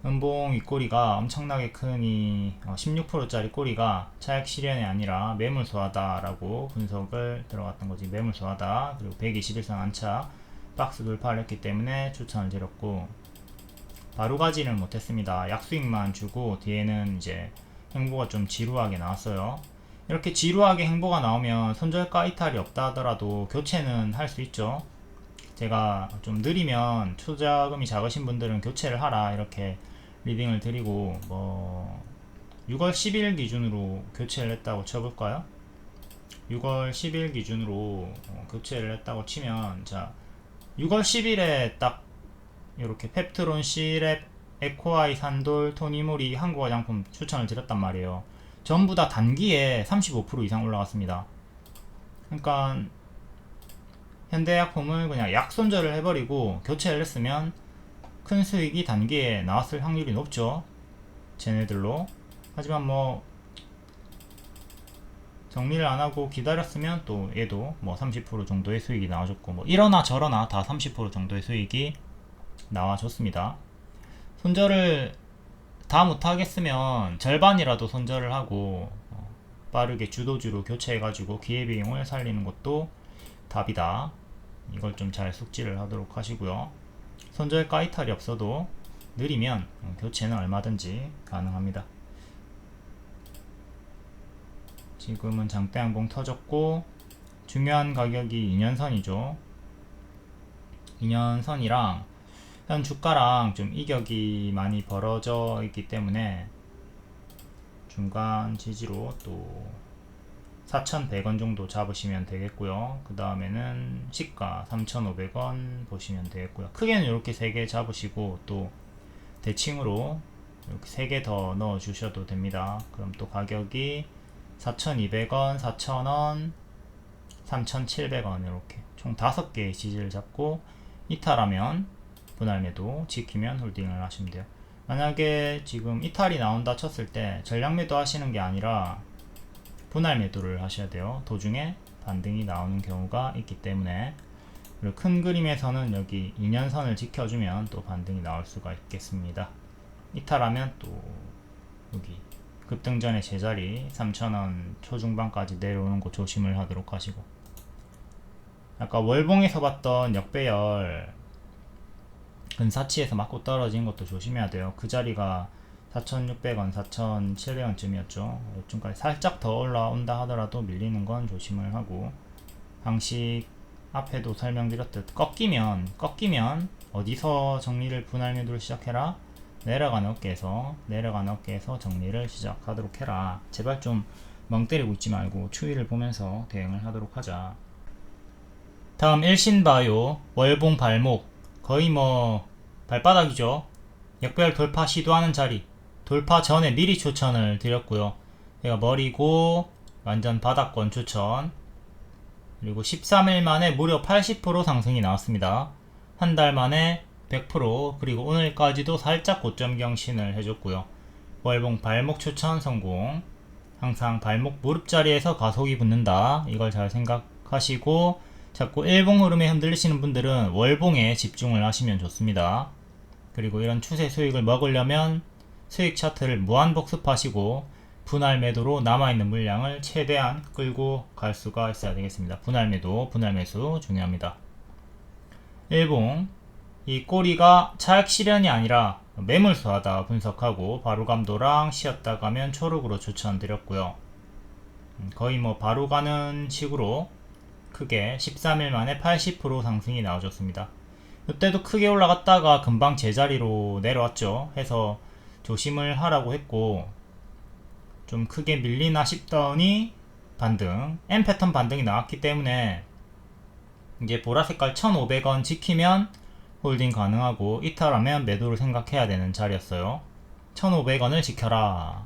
음봉 윗꼬리가 엄청나게 큰 이 16%짜리 꼬리가 차익 실현이 아니라 매물소화다 라고 분석을 들어갔던 거지. 매물소화다. 그리고 121선 안착 박스 돌파를 했기 때문에 추천을 드렸고, 바로 가지는 못했습니다. 약수익만 주고 뒤에는 이제 행보가 좀 지루하게 나왔어요. 이렇게 지루하게 행보가 나오면 손절가 이탈이 없다 하더라도 교체는 할 수 있죠. 제가 좀 느리면 투자금이 작으신 분들은 교체를 하라 이렇게 리딩을 드리고, 뭐 6월 10일 기준으로 교체를 했다고 쳐볼까요? 6월 10일 기준으로 교체를 했다고 치면, 자 6월 10일에 딱 이렇게 펩트론, C랩, 에코아이, 산돌, 토니모리, 한국 화장품 추천을 드렸단 말이에요. 전부 다 단기에 35% 이상 올라갔습니다. 그러니까 현대약품을 그냥 약손절을 해버리고 교체를 했으면 큰 수익이 단기에 나왔을 확률이 높죠. 쟤네들로. 하지만 뭐 정리를 안하고 기다렸으면 또 얘도 뭐 30% 정도의 수익이 나와줬고, 뭐 이러나 저러나 다 30% 정도의 수익이 나와줬습니다. 손절을 다 못하겠으면 절반이라도 손절을 하고 빠르게 주도주로 교체해가지고 기회비용을 살리는 것도 답이다. 이걸 좀 잘 숙지를 하도록 하시고요. 손절가 이탈이 없어도 느리면 교체는 얼마든지 가능합니다. 지금은 장대 양봉 터졌고, 중요한 가격이 2년선이죠. 2년선이랑 현 주가랑 좀 이격이 많이 벌어져 있기 때문에 중간 지지로 또 4,100원 정도 잡으시면 되겠고요. 그 다음에는 시가 3,500원 보시면 되겠고요. 크게는 이렇게 3개 잡으시고 또 대칭으로 이렇게 3개 더 넣어 주셔도 됩니다. 그럼 또 가격이 4,200원, 4,000원, 3,700원 이렇게 총 5개의 지지를 잡고, 이탈하면 분할 매도, 지키면 홀딩을 하시면 돼요. 만약에 지금 이탈이 나온다 쳤을 때 전량 매도 하시는 게 아니라 분할 매도를 하셔야 돼요. 도중에 반등이 나오는 경우가 있기 때문에. 그리고 큰 그림에서는 여기 2년선을 지켜주면 또 반등이 나올 수가 있겠습니다. 이탈하면 또 여기 급등전의 제자리 3,000원 초중반까지 내려오는 거 조심을 하도록 하시고, 아까 월봉에서 봤던 역배열 근사치에서 맞고 떨어진 것도 조심해야 돼요. 그 자리가 4,600원, 4,700원 쯤이었죠. 요즘까지 살짝 더 올라온다 하더라도 밀리는 건 조심을 하고, 방식 앞에도 설명드렸듯 꺾이면 어디서 정리를 분할 매도를 시작해라? 내려가는 어깨에서 정리를 시작하도록 해라. 제발 좀 멍 때리고 있지 말고 추이를 보면서 대응을 하도록 하자. 다음 일신바이오 월봉 발목, 거의 뭐 발바닥이죠. 역배열 돌파 시도하는 자리, 돌파 전에 미리 추천을 드렸고요. 얘가 머리고 완전 바닥권 추천. 그리고 13일 만에 무려 80% 상승이 나왔습니다. 한 달 만에 100%, 그리고 오늘까지도 살짝 고점 경신을 해줬고요. 월봉 발목 추천 성공. 항상 발목 무릎 자리에서 가속이 붙는다, 이걸 잘 생각하시고 자꾸 일봉 흐름에 흔들리시는 분들은 월봉에 집중을 하시면 좋습니다. 그리고 이런 추세 수익을 먹으려면 수익 차트를 무한 복습하시고 분할 매도로 남아있는 물량을 최대한 끌고 갈 수가 있어야 되겠습니다. 분할 매도, 분할 매수 중요합니다. 일봉, 이 꼬리가 차익 실현이 아니라 매물수하다 분석하고 바로감도랑 쉬었다 가면 초록으로 추천드렸고요. 거의 뭐 바로 가는 식으로 크게 13일 만에 80% 상승이 나와줬습니다. 이때도 크게 올라갔다가 금방 제자리로 내려왔죠. 해서 조심을 하라고 했고, 좀 크게 밀리나 싶더니 반등, M패턴 반등이 나왔기 때문에 이제 보라색깔 1,500원 지키면 홀딩 가능하고 이탈하면 매도를 생각해야 되는 자리였어요. 1,500원을 지켜라.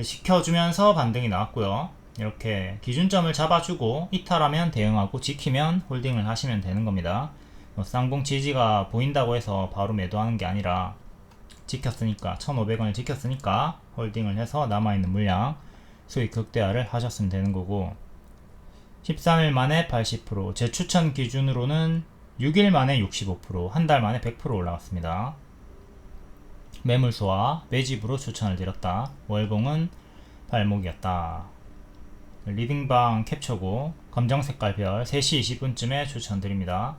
지켜주면서 반등이 나왔고요. 이렇게 기준점을 잡아주고 이탈하면 대응하고 지키면 홀딩을 하시면 되는 겁니다. 쌍봉 지지가 보인다고 해서 바로 매도하는 게 아니라 지켰으니까, 1,500원을 지켰으니까 홀딩을 해서 남아있는 물량 수익 극대화를 하셨으면 되는 거고, 13일 만에 80%, 제 추천 기준으로는 6일 만에 65%, 한 달 만에 100% 올라갔습니다. 매물소와 매집으로 추천을 드렸다. 월봉은 발목이었다. 리딩방 캡처고 검정 색깔 별 3시 20분쯤에 추천드립니다.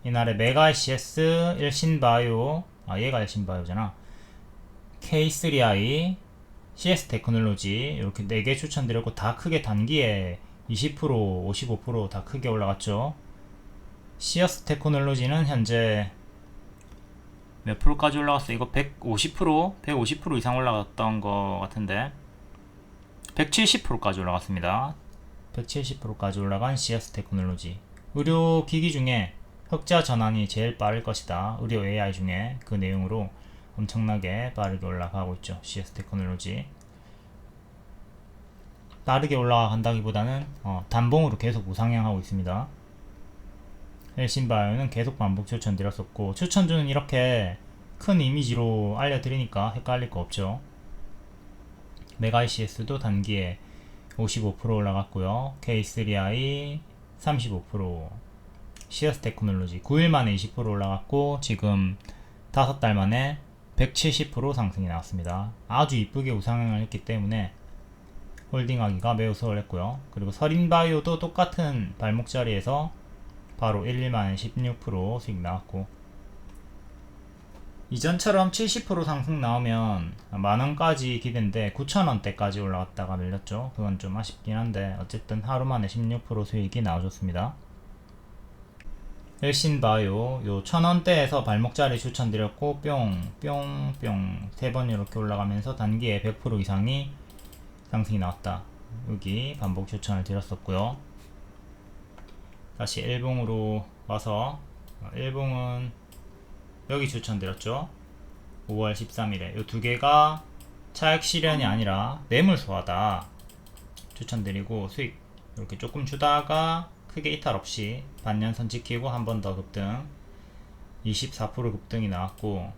이날에 메가ICS, 일신바이오, 얘가 일신바이오잖아. K3i, CS테크놀로지 이렇게 4개 추천드렸고 다 크게 단기에 20%, 55% 다 크게 올라갔죠. CS테크놀로지는 현재 몇 프로까지 올라갔어? 이거 150% 이상 올라갔던 것 같은데 170%까지 올라갔습니다. 170%까지 올라간 CS테크놀로지. 의료기기 중에 흑자 전환이 제일 빠를 것이다. 의료 AI 중에 그 내용으로 엄청나게 빠르게 올라가고 있죠. CS테크놀로지. 빠르게 올라간다기보다는 단봉으로 계속 우상향하고 있습니다. 엘신바이오는 계속 반복 추천드렸었고, 추천주는 이렇게 큰 이미지로 알려드리니까 헷갈릴 거 없죠. 메가ICS도 단기에 55% 올라갔고요. K3i 35%, CS테크놀로지 9일 만에 20% 올라갔고 지금 5달 만에 170% 상승이 나왔습니다. 아주 이쁘게 우상향을 했기 때문에 홀딩하기가 매우 수월했고요. 그리고 서린바이오도 똑같은 발목 자리에서 바로 1일 만에 16% 수익 나왔고, 이전처럼 70% 상승 나오면 만원까지 기대인데 9,000원대까지 올라갔다가 밀렸죠. 그건 좀 아쉽긴 한데 어쨌든 하루 만에 16% 수익이 나와줬습니다. 일신바이오 요 1,000원대에서 발목자리 추천드렸고 뿅뿅뿅 3번 이렇게 올라가면서 단기에 100% 이상이 상승이 나왔다. 여기 반복 추천을 드렸었고요. 다시 일봉으로 와서 일봉은 여기 추천드렸죠. 5월 13일에 이 두 개가 차익 실현이 아니라 매물 소화다 추천드리고, 수익 이렇게 조금 주다가 크게 이탈 없이 반년선 지키고 한 번 더 급등, 24% 급등이 나왔고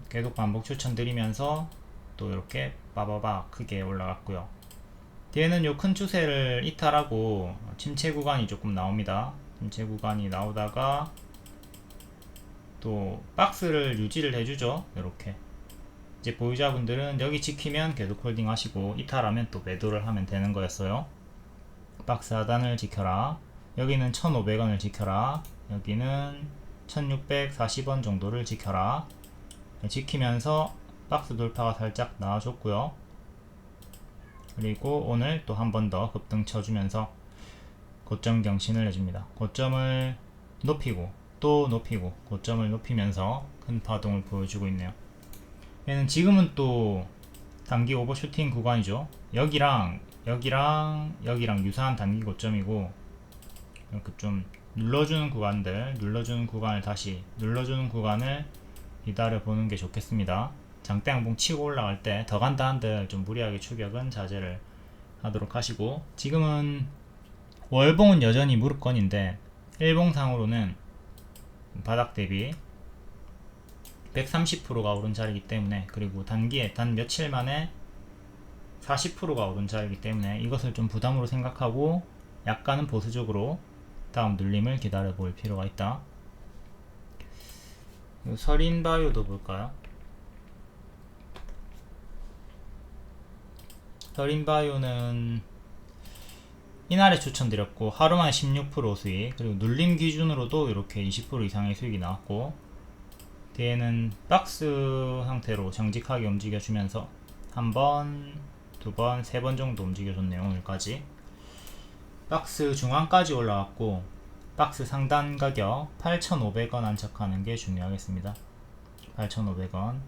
계속 반복 추천드리면서 또 이렇게 빠바바 크게 올라갔고요. 뒤에는 요 큰 추세를 이탈하고 침체 구간이 조금 나옵니다. 침체 구간이 나오다가 또 박스를 유지를 해주죠. 이렇게 이제 보유자분들은 여기 지키면 계속 홀딩 하시고 이탈하면 또 매도를 하면 되는 거였어요. 박스 하단을 지켜라, 여기는 1,500원을 지켜라, 여기는 1,640원 정도를 지켜라. 지키면서 박스 돌파가 살짝 나와줬고요. 그리고 오늘 또 한 번 더 급등 쳐주면서 고점 경신을 해줍니다. 고점을 높이고 또 높이고 고점을 높이면서 큰 파동을 보여주고 있네요. 얘는 지금은 또 단기 오버슈팅 구간이죠. 여기랑 유사한 단기 고점이고, 이렇게 좀 눌러주는 구간을 다시 눌러주는 구간을 기다려 보는 게 좋겠습니다. 장대 양봉 치고 올라갈 때 더 간다 한들 좀 무리하게 추격은 자제를 하도록 하시고, 지금은 월봉은 여전히 무릎권인데 일봉상으로는 바닥 대비 130%가 오른 자리이기 때문에, 그리고 단기에 단 며칠 만에 40%가 오른 자리이기 때문에 이것을 좀 부담으로 생각하고 약간은 보수적으로 다음 눌림을 기다려 볼 필요가 있다. 서린바이오도 볼까요? 서린바이오는 이날에 추천드렸고 하루만에 16% 수익, 그리고 눌림 기준으로도 이렇게 20% 이상의 수익이 나왔고, 뒤에는 박스 형태로 정직하게 움직여주면서 한 번, 두 번, 세 번 정도 움직여줬네요. 오늘까지 박스 중앙까지 올라왔고, 박스 상단 가격 8,500원 안착하는 게 중요하겠습니다. 8,500원.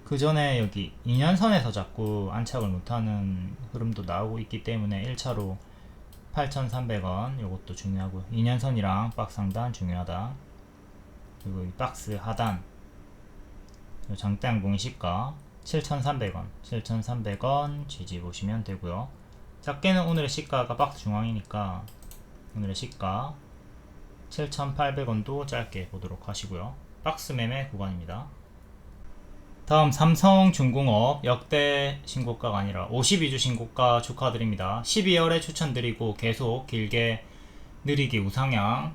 그 전에 여기 2년선에서 자꾸 안착을 못하는 흐름도 나오고 있기 때문에 1차로 8,300원 요것도 중요하고요. 2년선이랑 박스 상단 중요하다. 그리고 이 박스 하단 장대양봉 시가 7,300원 7,300원 지지 보시면 되고요. 작게는 오늘의 시가가 박스 중앙이니까 오늘의 시가 7,800원도 짧게 보도록 하시고요. 박스 매매 구간입니다. 다음 삼성중공업 역대 신고가가 아니라 52주 신고가 축하드립니다. 12월에 추천드리고 계속 길게 느리게 우상향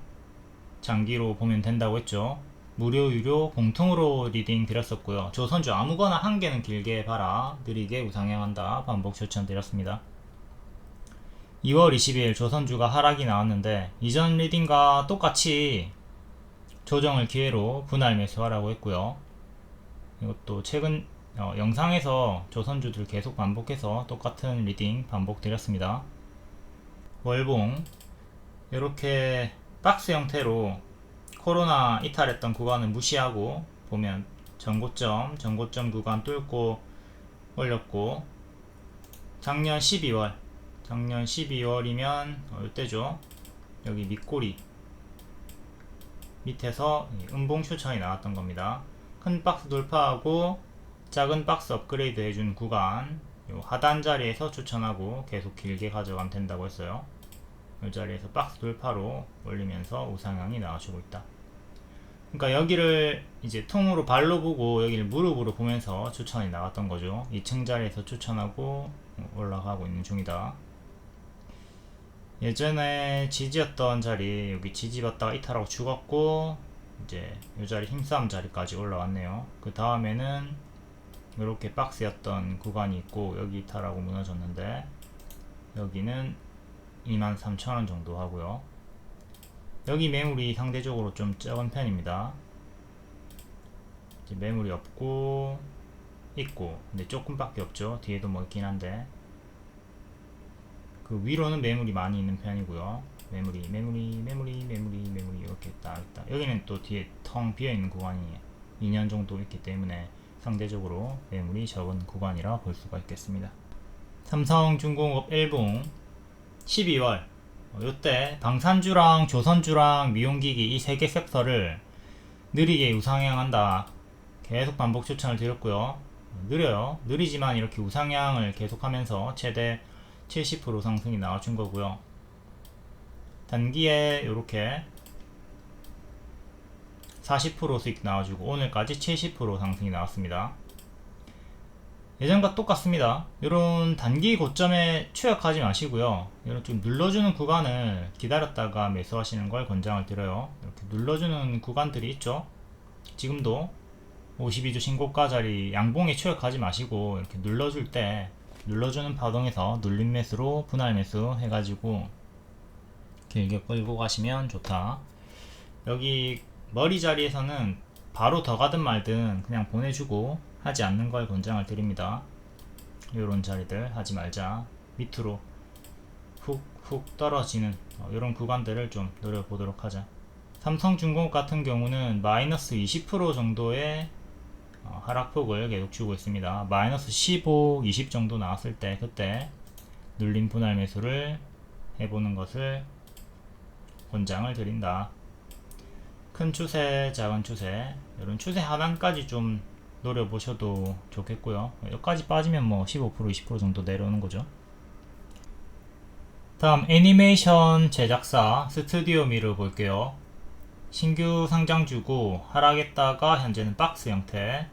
장기로 보면 된다고 했죠. 무료 유료 공통으로 리딩 드렸었고요. 조선주 아무거나 한 개는 길게 봐라, 느리게 우상향한다 반복 추천드렸습니다. 2월 20일 조선주가 하락이 나왔는데 이전 리딩과 똑같이 조정을 기회로 분할 매수하라고 했고요. 이것도 최근 영상에서 조선주들 계속 반복해서 똑같은 리딩 반복 드렸습니다. 월봉 이렇게 박스 형태로 코로나 이탈했던 구간을 무시하고 보면 전고점 구간 뚫고 올렸고, 작년 12월이면 이때죠. 여기 밑꼬리 밑에서 음봉 추천이 나왔던 겁니다. 큰 박스 돌파하고 작은 박스 업그레이드 해준 구간 요 하단 자리에서 추천하고 계속 길게 가져가면 된다고 했어요. 이 자리에서 박스 돌파로 올리면서 우상향이 나와주고 있다. 그러니까 여기를 이제 통으로 발로 보고 여기를 무릎으로 보면서 추천이 나왔던 거죠. 2층 자리에서 추천하고 올라가고 있는 중이다. 예전에 지지였던 자리 여기 지지받다가 이탈하고 죽었고, 이제 이 자리 힘싸움 자리까지 올라왔네요. 그 다음에는 이렇게 박스였던 구간이 있고 여기 이탈하고 무너졌는데 여기는 23,000원 정도 하고요. 여기 매물이 상대적으로 좀 적은 편입니다. 이제 매물이 없고 있고, 근데 조금밖에 없죠. 뒤에도 뭐 있긴 한데 그 위로는 매물이 많이 있는 편이고요. 매물이 이렇게 딱 있다. 여기는 또 뒤에 텅 비어있는 구간이 2년 정도 있기 때문에 상대적으로 매물이 적은 구간이라 볼 수가 있겠습니다. 삼성중공업 일봉 12월 요때 방산주랑 조선주랑 미용기기 이 세 개 섹터를 느리게 우상향한다 계속 반복 추천을 드렸고요. 느려요. 느리지만 이렇게 우상향을 계속하면서 최대 70% 상승이 나와준 거고요. 단기에 이렇게 40% 수익 나와주고 오늘까지 70% 상승이 나왔습니다. 예전과 똑같습니다. 이런 단기 고점에 추격하지 마시고요. 이런 좀 눌러주는 구간을 기다렸다가 매수하시는 걸 권장을 드려요. 이렇게 눌러주는 구간들이 있죠. 지금도 52주 신고가 자리 양봉에 추격하지 마시고 이렇게 눌러줄 때 눌러주는 파동에서 눌림 매수로 분할 매수 해가지고 길게 끌고 가시면 좋다. 여기 머리 자리에서는 바로 더 가든 말든 그냥 보내주고 하지 않는 걸 권장을 드립니다. 요런 자리들 하지 말자. 밑으로 훅 떨어지는 이런 구간들을 좀 노려보도록 하자. 삼성중공업 같은 경우는 마이너스 20% 정도의 하락폭을 계속 주고 있습니다. 마이너스 15, 20 정도 나왔을 때 그때 눌림 분할 매수를 해보는 것을 권장을 드린다. 큰 추세, 작은 추세, 이런 추세 하단까지 좀 노려보셔도 좋겠고요. 여기까지 빠지면 뭐 15%, 20% 정도 내려오는 거죠. 다음 애니메이션 제작사 스튜디오 미르 볼게요. 신규 상장주고 하락했다가 현재는 박스 형태,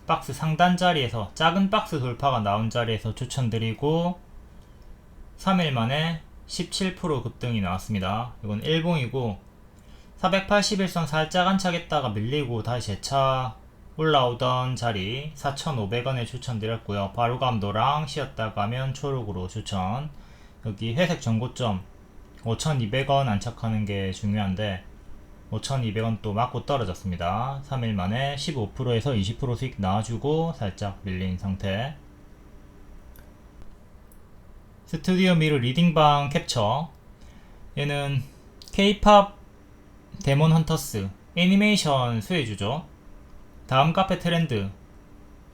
박스 상단 자리에서 작은 박스 돌파가 나온 자리에서 추천드리고 3일 만에 17% 급등이 나왔습니다. 이건 일봉이고 481선 살짝 안착했다가 밀리고 다시 재차 올라오던 자리 4,500원에 추천드렸고요. 바로감도랑 쉬었다 가면 초록으로 추천. 여기 회색 전고점 5,200원 안착하는 게 중요한데 5,200원 또 맞고 떨어졌습니다. 3일 만에 15%에서 20% 수익 나와주고 살짝 밀린 상태. 스튜디오 미르 리딩방 캡처. 얘는 K-팝 데몬 헌터스 애니메이션 수혜주죠. 다음 카페 트렌드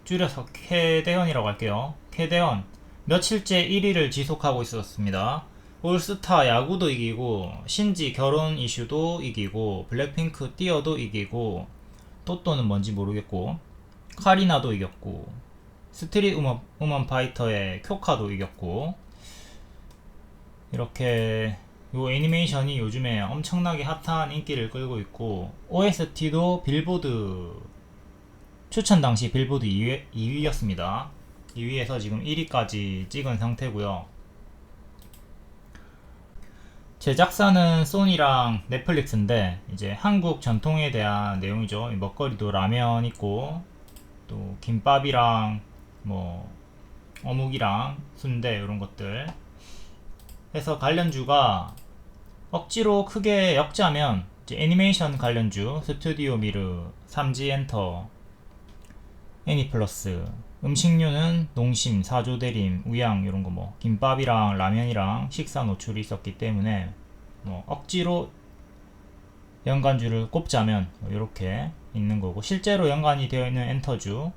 줄여서 캐대헌이라고 할게요. 캐대헌 며칠째 1위를 지속하고 있었습니다. 올스타 야구도 이기고 신지 결혼 이슈도 이기고 블랙핑크 띄어도 이기고 또또는 뭔지 모르겠고 카리나도 이겼고 스트릿 우먼 파이터의 쿄카도 이겼고 이렇게 요 애니메이션이 요즘에 엄청나게 핫한 인기를 끌고 있고 OST도 빌보드 추천 당시 빌보드 2위였습니다. 2위에서 지금 1위까지 찍은 상태고요. 제작사는 소니랑 넷플릭스인데 이제 한국 전통에 대한 내용이죠. 먹거리도 라면 있고 또 김밥이랑 뭐 어묵이랑 순대 이런 것들 해서 관련주가 억지로 크게 역자면 이제 애니메이션 관련주 스튜디오 미르, 삼지엔터, 애니플러스, 음식료는 농심, 사조대림, 우양 이런 거 뭐 김밥이랑 라면이랑 식사 노출이 있었기 때문에 뭐 억지로 연관주를 꼽자면 이렇게 있는 거고 실제로 연관이 되어 있는 엔터주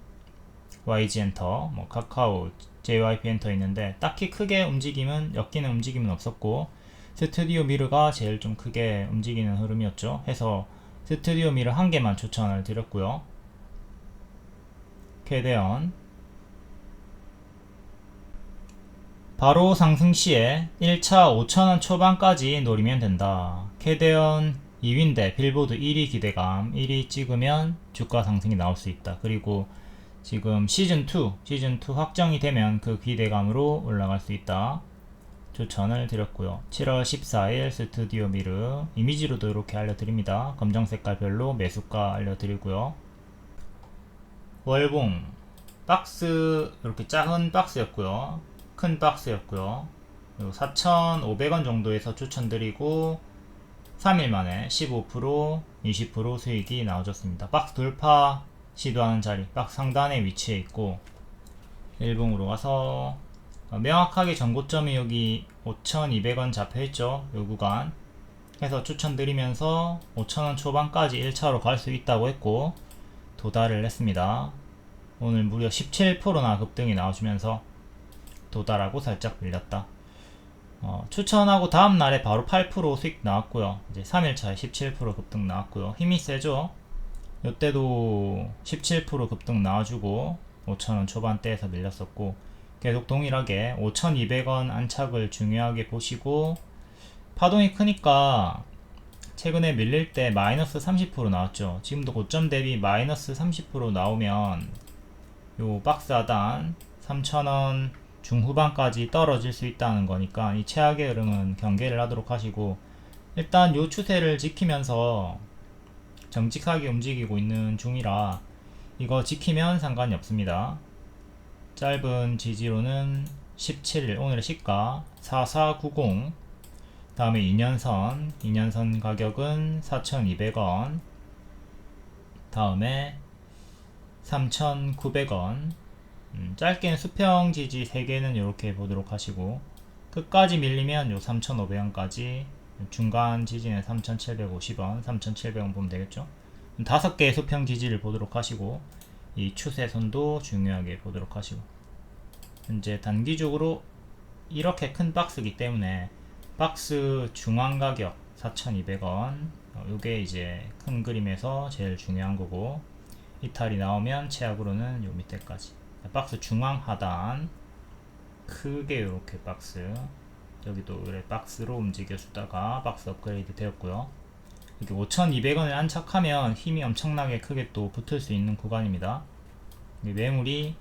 YG 엔터, 뭐 카카오, JYP 엔터 있는데 딱히 크게 움직임은 엮이는 움직임은 없었고 스튜디오 미르가 제일 좀 크게 움직이는 흐름이었죠. 해서 스튜디오 미르 한 개만 추천을 드렸고요. 캐대언 바로 상승 시에 1차 5,000원 초반까지 노리면 된다. 캐대언 2위인데 빌보드 1위 기대감 1위 찍으면 주가 상승이 나올 수 있다. 그리고 지금 시즌2 확정이 되면 그 기대감으로 올라갈 수 있다. 추천을 드렸고요. 7월 14일 스튜디오 미르 이미지로도 이렇게 알려드립니다. 검정 색깔별로 매수가 알려드리고요. 월봉 박스 이렇게 작은 박스였고요. 큰 박스였고요. 4,500원 정도에서 추천드리고 3일 만에 15% 20% 수익이 나와줬습니다. 박스 돌파 시도하는 자리 박스 상단에 위치해 있고 일봉으로 가서 명확하게 전고점이 여기 5,200원 잡혀있죠. 요 구간 해서 추천드리면서 5,000원 초반까지 1차로 갈 수 있다고 했고 도달을 했습니다. 오늘 무려 17%나 급등이 나와주면서 도달하고 살짝 밀렸다. 추천하고 다음날에 바로 8% 수익 나왔고요. 이제 3일차에 17% 급등 나왔고요. 힘이 세죠. 이때도 17% 급등 나와주고 5,000원 초반대에서 밀렸었고 계속 동일하게 5,200원 안착을 중요하게 보시고 파동이 크니까 최근에 밀릴 때 마이너스 30% 나왔죠. 지금도 고점 대비 마이너스 30% 나오면 요 박스 하단 3,000원 중후반까지 떨어질 수 있다는 거니까 이 최악의 흐름은 경계를 하도록 하시고 일단 요 추세를 지키면서 정직하게 움직이고 있는 중이라 이거 지키면 상관이 없습니다. 짧은 지지로는 17일 오늘의 시가 4490 다음에 2년선 가격은 4,200원 다음에 3,900원 짧게는 수평 지지 3개는 이렇게 보도록 하시고 끝까지 밀리면 요 3,500원까지 중간 지지는 3,750원 3,700원 보면 되겠죠. 5개의 수평 지지를 보도록 하시고 이 추세선도 중요하게 보도록 하시고 현재 단기적으로 이렇게 큰 박스이기 때문에 박스 중앙 가격 4,200원 요게 이제 큰 그림에서 제일 중요한 거고 이탈이 나오면 최악으로는 요 밑에까지 박스 중앙 하단 크게 이렇게 박스 여기도 그래 박스로 움직여주다가 박스 업그레이드 되었고요. 여기 5,200원을 안착하면 힘이 엄청나게 크게 또 붙을 수 있는 구간입니다. 매물이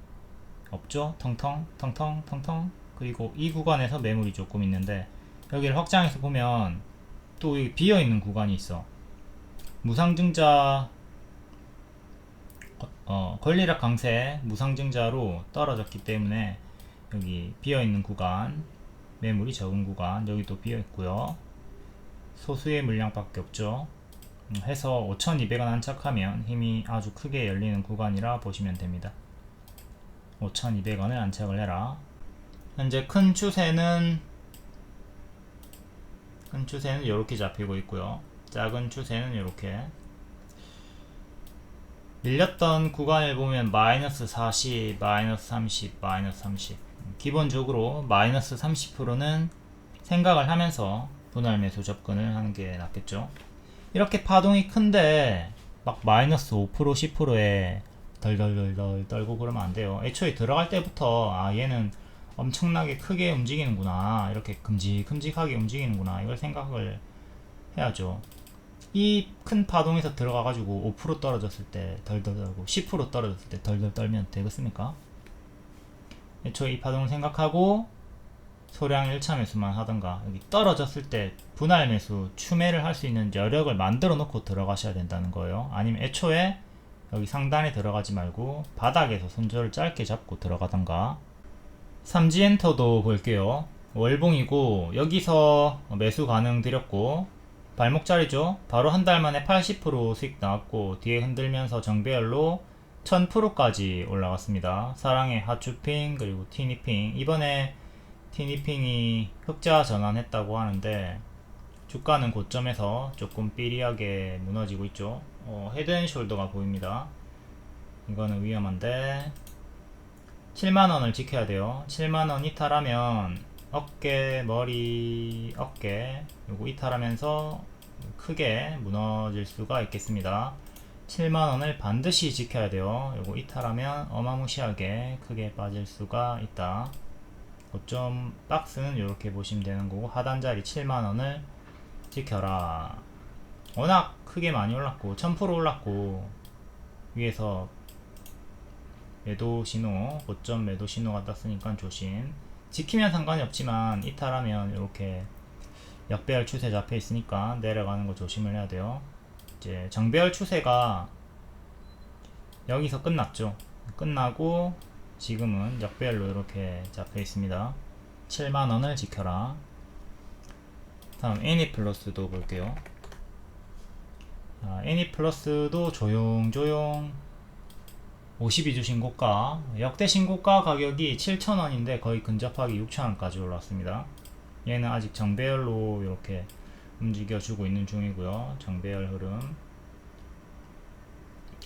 없죠. 텅텅 텅텅 텅텅. 그리고 이 구간에서 매물이 조금 있는데 여기를 확장해서 보면 또 여기 비어있는 구간이 있어. 무상증자 권리락 강세 무상증자로 떨어졌기 때문에 여기 비어있는 구간, 매물이 적은 구간, 여기도 비어있고요. 소수의 물량밖에 없죠. 해서 5,200원 안착하면 힘이 아주 크게 열리는 구간이라 보시면 됩니다. 5,200원을 안착을 해라. 현재 큰 추세는 이렇게 잡히고 있고요. 작은 추세는 이렇게. 밀렸던 구간을 보면 마이너스 40, 마이너스 30, 마이너스 30. 기본적으로 마이너스 30%는 생각을 하면서 분할 매수 접근을 하는 게 낫겠죠. 이렇게 파동이 큰데 막 마이너스 5%, 10%에 덜덜덜덜 떨고 그러면 안 돼요. 애초에 들어갈 때부터 아 얘는 엄청나게 크게 움직이는구나, 이렇게 큼직큼직하게 움직이는구나, 이걸 생각을 해야죠. 이 큰 파동에서 들어가 가지고 5% 떨어졌을 때 덜덜 떨고 10% 떨어졌을 때 덜덜 떨면 되겠습니까? 애초에 이 파동을 생각하고 소량 1차 매수만 하던가, 여기 떨어졌을 때 분할 매수 추매를 할 수 있는 여력을 만들어 놓고 들어가셔야 된다는 거예요. 아니면 애초에 여기 상단에 들어가지 말고 바닥에서 손절을 짧게 잡고 들어가던가. 삼지엔터도 볼게요. 월봉이고 여기서 매수 가능 드렸고 발목자리죠. 바로 한 달 만에 80% 수익 나왔고 뒤에 흔들면서 정배열로 1000%까지 올라갔습니다. 사랑의 하추핑 그리고 티니핑. 이번에 티니핑이 흑자 전환했다고 하는데 주가는 고점에서 조금 삐리하게 무너지고 있죠. 헤드앤숄더가 보입니다. 이거는 위험한데 7만원을 지켜야 돼요. 7만원 이탈하면 어깨, 머리, 어깨 요거 이탈하면서 크게 무너질 수가 있겠습니다. 7만원을 반드시 지켜야 돼요. 요거 이탈하면 어마무시하게 크게 빠질 수가 있다. 고점 박스는 이렇게 보시면 되는 거고 하단자리 7만원을 지켜라. 워낙 크게 많이 올랐고 1000% 올랐고 위에서 매도 신호, 고점 매도 신호가 떴으니까 조심. 지키면 상관이 없지만 이탈하면 이렇게 역배열 추세 잡혀 있으니까 내려가는 거 조심을 해야 돼요. 이제 정배열 추세가 여기서 끝났죠. 끝나고 지금은 역배열로 이렇게 잡혀 있습니다. 7만원을 지켜라. 다음 애니플러스도 볼게요. 애니플러스도 조용조용 52주 신고가, 역대 신고가 가격이 7,000원인데 거의 근접하게 6,000원까지 올랐습니다. 얘는 아직 정배열로 이렇게 움직여주고 있는 중이고요. 정배열 흐름.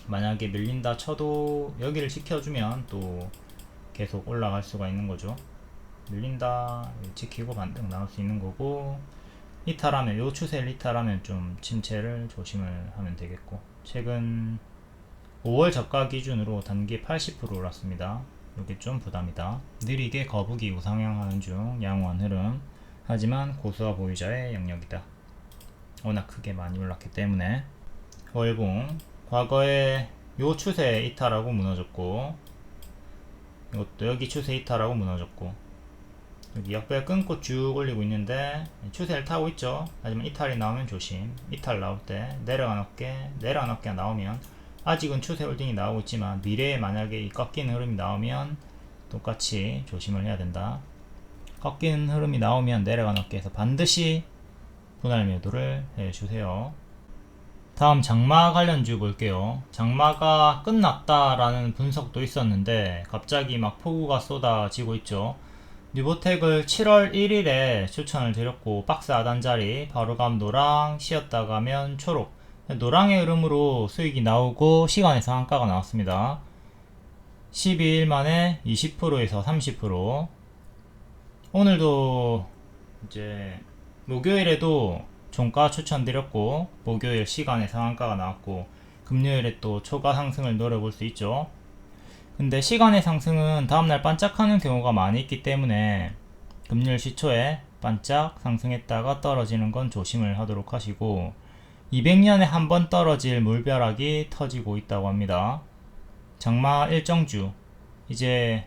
만약에 밀린다 쳐도 여기를 지켜주면 또 계속 올라갈 수가 있는 거죠. 밀린다 지키고 반등 나올 수 있는 거고, 이탈하면, 요 추세를 이탈하면 좀 침체를 조심을 하면 되겠고, 최근 5월 저가 기준으로 단기 80% 올랐습니다. 이게 좀 부담이다. 느리게 거북이 우상향하는 중 양호한 흐름. 하지만 고수와 보유자의 영역이다. 워낙 크게 많이 올랐기 때문에. 월봉 과거에 요 추세 이탈하고 무너졌고, 이것도 여기 추세 이탈하고 무너졌고, 여기 역배 끊고 쭉 올리고 있는데 추세를 타고 있죠. 하지만 이탈이 나오면 조심. 이탈 나올 때 내려간 어깨가 나오면, 아직은 추세 홀딩이 나오고 있지만 미래에 만약에 이 꺾이는 흐름이 나오면 똑같이 조심을 해야 된다. 꺾이는 흐름이 나오면 내려간 어깨에서 반드시 분할 매도를 해주세요. 다음 장마 관련주 볼게요. 장마가 끝났다라는 분석도 있었는데 갑자기 막 폭우가 쏟아지고 있죠. 뉴보텍을 7월 1일에 추천을 드렸고 박스 하단자리 바로감 노랑, 쉬었다 가면 초록, 노랑의 흐름으로 수익이 나오고 시간의 상한가가 나왔습니다. 12일 만에 20%에서 30%. 오늘도 이제 목요일에도 종가 추천드렸고 목요일 시간의 상한가가 나왔고 금요일에 또 초과 상승을 노려볼 수 있죠. 근데 시간의 상승은 다음날 반짝하는 경우가 많이 있기 때문에 금요일 시초에 반짝반짝 상승했다가 떨어지는 건 조심을 하도록 하시고 200년에 한 번 떨어질 물벼락이 터지고 있다고 합니다. 장마 일정주 이제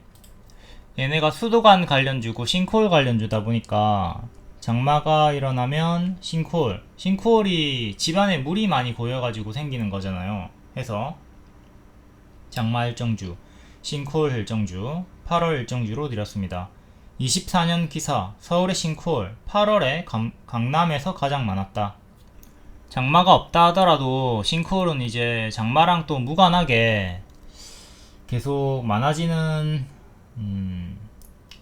얘네가 수도관 관련주고 싱크홀 관련주다 보니까 장마가 일어나면 싱크홀이 집안에 물이 많이 고여가지고 생기는 거잖아요. 해서 장마 일정주, 싱크홀 일정주, 8월 일정주로 드렸습니다. 24년 기사 서울의 싱크홀 8월에 강남에서 가장 많았다. 장마가 없다 하더라도 싱크홀은 이제 장마랑 또 무관하게 계속 많아지는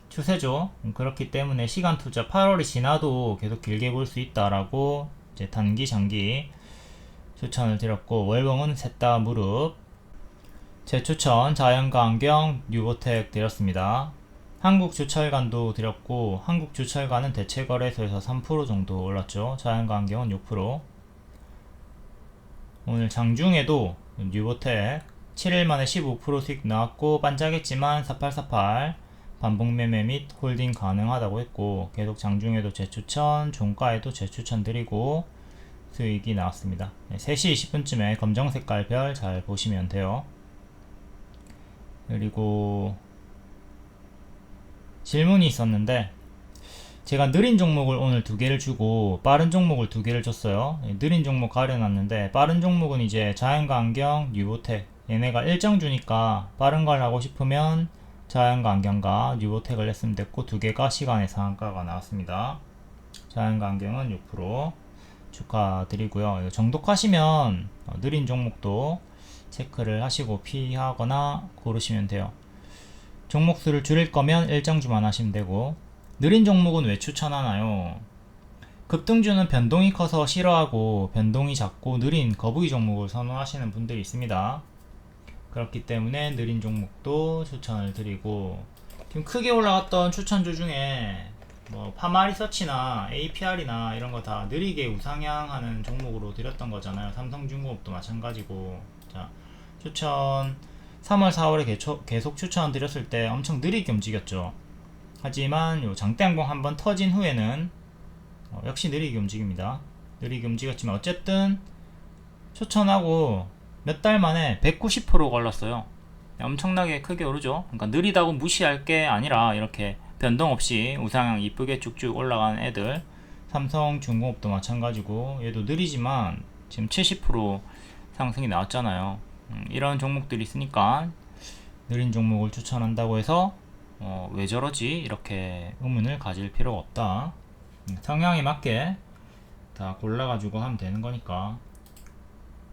추세죠. 그렇기 때문에 시간 투자 8월이 지나도 계속 길게 볼 수 있다라고 이제 단기 장기 추천을 드렸고 월봉은 셋 다 무릎. 제 추천 자연과 안경 뉴보텍 드렸습니다. 한국주철관도 드렸고 한국주철관은 대체거래소에서 3% 정도 올랐죠. 자연과 안경은 6%. 오늘 장중에도 뉴보텍 7일 만에 15% 수익 나왔고 반짝했지만 4848 반복매매 및 홀딩 가능하다고 했고 계속 장중에도 재추천, 종가에도 재추천 드리고 수익이 나왔습니다. 3시 20분쯤에 검정 색깔 별 잘 보시면 돼요. 그리고 질문이 있었는데 제가 느린 종목을 오늘 2개를 주고 빠른 종목을 2개를 줬어요. 느린 종목 가려놨는데 빠른 종목은 이제 자연과 안경, 뉴보텍 얘네가 일정 주니까 빠른 걸 하고 싶으면 자연과 안경과 뉴보텍을 했으면 됐고 2개가 시간의 상한가가 나왔습니다. 자연과 안경은 6% 축하드리고요. 정독하시면 느린 종목도 체크를 하시고 피하거나 고르시면 돼요. 종목 수를 줄일 거면 일정주만 하시면 되고 느린 종목은 왜 추천하나요? 급등주는 변동이 커서 싫어하고 변동이 작고 느린 거북이 종목을 선호하시는 분들이 있습니다. 그렇기 때문에 느린 종목도 추천을 드리고 지금 크게 올라갔던 추천주 중에 뭐 파마리서치나 APR이나 이런 거 다 느리게 우상향하는 종목으로 드렸던 거잖아요. 삼성중공업도 마찬가지고. 자, 추천 3월 4월에 계속 추천 드렸을 때 엄청 느리게 움직였죠. 하지만 요 장대항공 한번 터진 후에는 역시 느리게 움직입니다. 느리게 움직였지만 어쨌든 추천하고 몇 달 만에 190% 걸렸어요. 엄청나게 크게 오르죠. 그러니까 느리다고 무시할 게 아니라 이렇게 변동 없이 우상향 이쁘게 쭉쭉 올라가는 애들 삼성중공업도 마찬가지고 얘도 느리지만 지금 70% 상승이 나왔잖아요. 이런 종목들이 있으니까 느린 종목을 추천한다고 해서 왜 저러지? 이렇게 의문을 가질 필요가 없다. 성향에 맞게 다 골라가지고 하면 되는 거니까.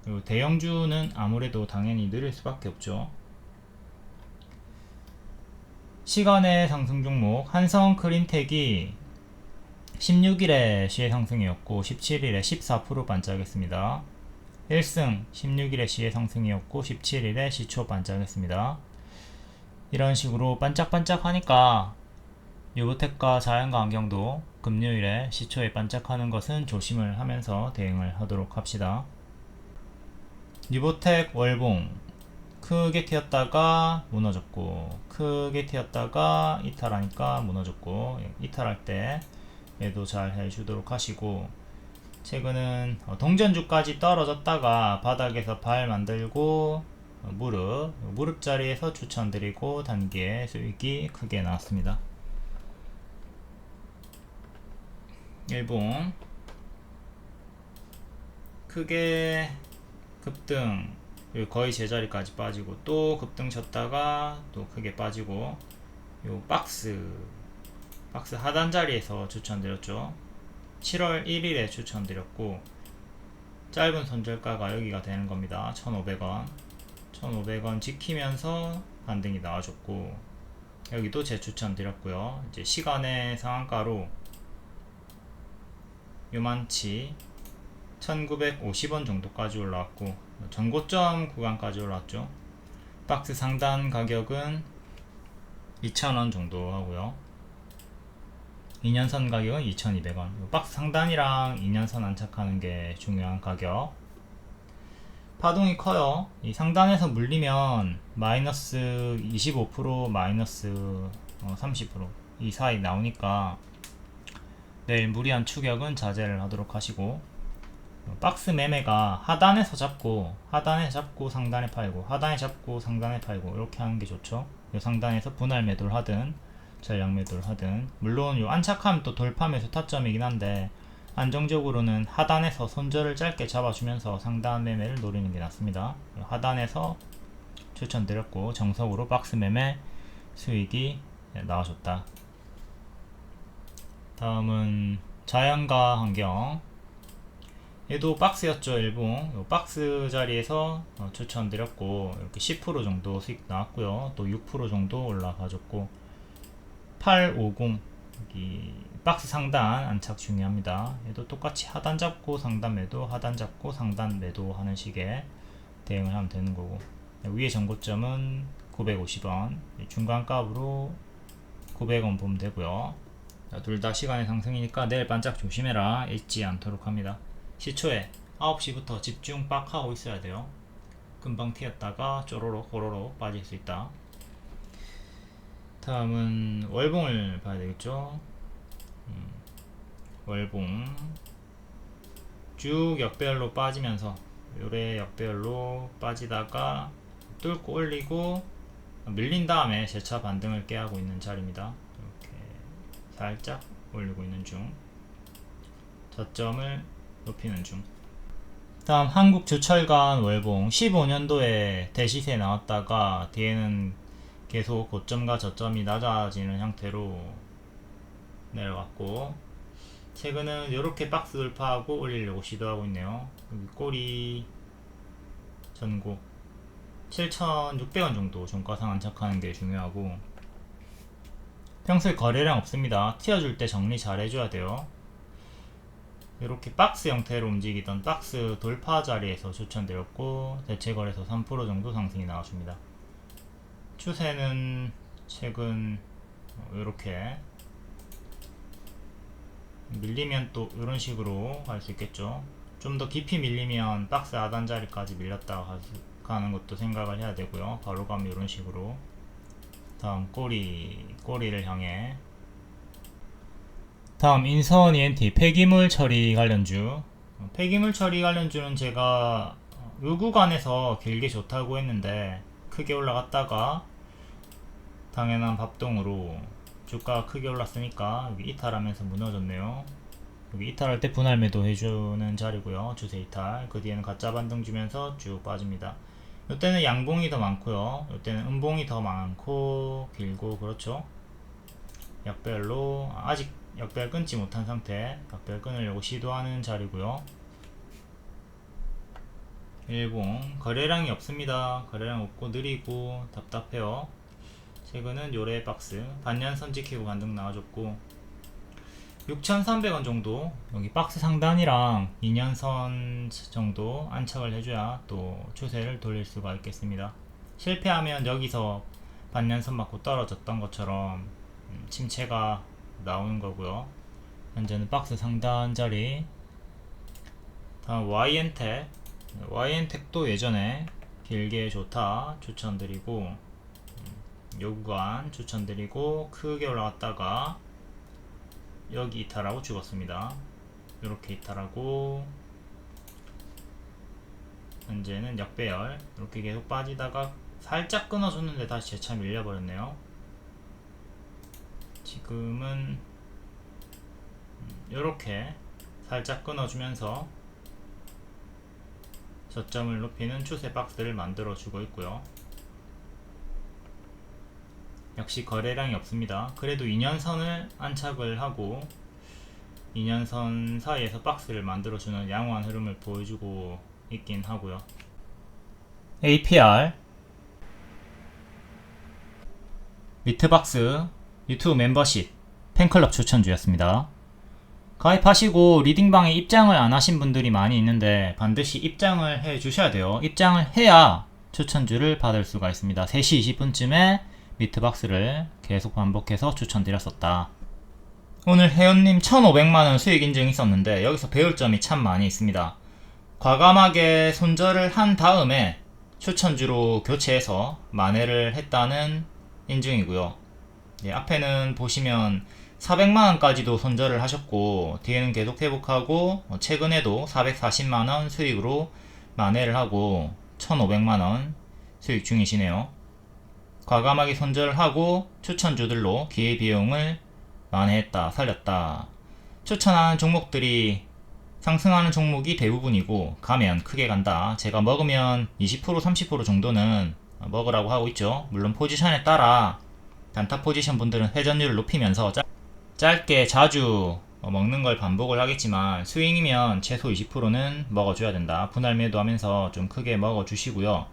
그리고 대형주는 아무래도 당연히 느릴 수밖에 없죠. 시간의 상승 종목 한성 크린텍이 16일에 시의 상승이었고 17일에 14% 반짝했습니다. 1승 16일에 시의 상승이었고 17일에 시초 반짝했습니다. 이런 식으로 반짝반짝 하니까 뉴보텍과 자연과 안경도 금요일에 시초에 반짝하는 것은 조심을 하면서 대응을 하도록 합시다. 뉴보텍 월봉 크게 튀었다가 무너졌고 크게 튀었다가 이탈하니까 무너졌고 이탈할 때 얘도 잘 해주도록 하시고 최근은 동전주까지 떨어졌다가 바닥에서 발 만들고 무릎 자리에서 추천드리고 단기에 수익이 크게 나왔습니다. 일봉 크게 급등 거의 제자리까지 빠지고 또 급등 쳤다가 또 크게 빠지고 요 박스 하단 자리에서 추천드렸죠. 7월 1일에 추천드렸고 짧은 손절가가 여기가 되는 겁니다. 1,500원 1,500원 지키면서 반등이 나와줬고 여기도 재추천드렸고요. 이제 시간의 상한가로 요만치 1950원 정도까지 올라왔고 전고점 구간까지 올라왔죠. 박스 상단 가격은 2,000원 정도 하고요. 2년선 가격은 2,200원. 박스 상단이랑 2년선 안착하는 게 중요한 가격. 파동이 커요. 이 상단에서 물리면 마이너스 25% 마이너스 30% 이 사이 나오니까 내일 무리한 추격은 자제를 하도록 하시고, 박스 매매가 하단에서 잡고 상단에 팔고 하단에 잡고 상단에 팔고 이렇게 하는 게 좋죠. 요 상단에서 분할 매도를 하든 전량 매도를 하든, 물론 요 안착하면 또 돌파 매수 타점이긴 한데 안정적으로는 하단에서 손절을 짧게 잡아주면서 상단 매매를 노리는 게 낫습니다. 하단에서 추천드렸고 정석으로 박스 매매 수익이 나와줬다. 다음은 자연과 환경. 얘도 박스였죠. 일봉 요 박스 자리에서 추천드렸고 이렇게 10% 정도 수익 나왔고요. 또 6% 정도 올라가줬고, 850 여기 박스 상단 안착 중요합니다. 얘도 똑같이 하단 잡고 상단 매도, 하단 잡고 상단 매도 하는 식의 대응을 하면 되는 거고, 위에 전고점은 950원, 중간값으로 900원 보면 되고요. 둘 다 시간의 상승이니까 내일 반짝 조심해라, 잊지 않도록 합니다. 시초에 9시부터 집중 빡 하고 있어야 돼요. 금방 튀었다가 쪼로록 호로록 빠질 수 있다. 다음은 월봉을 봐야 되겠죠. 월봉 쭉 역배열로 빠지면서 요래 역배열로 빠지다가 뚫고 올리고 밀린 다음에 재차 반등을 깨하고 있는 자리입니다. 이렇게 살짝 올리고 있는 중, 저점을 높이는 중. 다음 한국주철관 월봉 15년도에 대시세 나왔다가 뒤에는 계속 고점과 저점이 낮아지는 형태로 내려왔고, 최근은 이렇게 박스 돌파하고 올리려고 시도하고 있네요. 여기 꼬리 전고 7,600원 정도 종가상 안착하는 게 중요하고, 평소에 거래량 없습니다. 튀어줄 때 정리 잘 해줘야 돼요. 이렇게 박스 형태로 움직이던 박스 돌파 자리에서 추천드렸고, 대체 거래소 3% 정도 상승이 나와줍니다. 추세는 최근 이렇게 밀리면 또 이런 식으로 갈 수 있겠죠. 좀 더 깊이 밀리면 박스 하단 자리까지 밀렸다가 가는 것도 생각을 해야 되고요. 바로 가면 이런 식으로. 다음 꼬리를 향해. 다음 인선 ENT 폐기물 처리 관련주. 폐기물 처리 관련주는 제가 요 구간에서 길게 좋다고 했는데 크게 올라갔다가 당연한 밥동으로 주가가 크게 올랐으니까 여기 이탈하면서 무너졌네요. 여기 이탈할 때 분할 매도 해주는 자리고요. 주세 이탈. 그 뒤에는 가짜 반등 주면서 쭉 빠집니다. 이때는 양봉이 더 많고요. 이때는 음봉이 더 많고 길고 그렇죠. 약별로 아직 약별 끊지 못한 상태, 약별 끊으려고 시도하는 자리고요. 일봉 거래량이 없습니다. 거래량 없고 느리고 답답해요. 최근은 요래 박스 반년선 지키고 반등 나와줬고, 6,300원 정도 여기 박스 상단이랑 2년선 정도 안착을 해줘야 또 추세를 돌릴 수가 있겠습니다. 실패하면 여기서 반년선 맞고 떨어졌던 것처럼 침체가 나오는 거고요. 현재는 박스 상단 자리. 다음 YN텍도 예전에 길게 좋다 추천드리고, 요 구간 추천드리고 크게 올라갔다가 여기 이탈하고 죽었습니다. 이렇게 이탈하고 현재는 역배열 이렇게 계속 빠지다가 살짝 끊어줬는데 다시 재차 밀려버렸네요. 지금은 이렇게 살짝 끊어주면서 저점을 높이는 추세 박스를 만들어 주고 있고요. 역시 거래량이 없습니다. 그래도 2년선을 안착을 하고 2년선 사이에서 박스를 만들어주는 양호한 흐름을 보여주고 있긴 하고요. APR 미트박스 유튜브 멤버십 팬클럽 추천주였습니다. 가입하시고 리딩방에 입장을 안 하신 분들이 많이 있는데 반드시 입장을 해 주셔야 돼요. 입장을 해야 추천주를 받을 수가 있습니다. 3시 20분쯤에 미트박스를 계속 반복해서 추천드렸었다. 오늘 회원님 1,500만원 수익 인증 있었는데 여기서 배울 점이 참 많이 있습니다. 과감하게 손절을 한 다음에 추천주로 교체해서 만회를 했다는 인증이고요. 앞에는 보시면 400만원까지도 손절을 하셨고 뒤에는 계속 회복하고 최근에도 440만원 수익으로 만회를 하고 1500만원 수익 중이시네요. 과감하게 손절을 하고 추천주들로 기회비용을 만회했다, 살렸다. 추천하는 종목들이 상승하는 종목이 대부분이고 가면 크게 간다. 제가 먹으면 20% 30% 정도는 먹으라고 하고 있죠. 물론 포지션에 따라 단타 포지션 분들은 회전율을 높이면서 짧게 자주 먹는 걸 반복을 하겠지만 스윙이면 최소 20%는 먹어줘야 된다. 분할 매도하면서 좀 크게 먹어주시고요.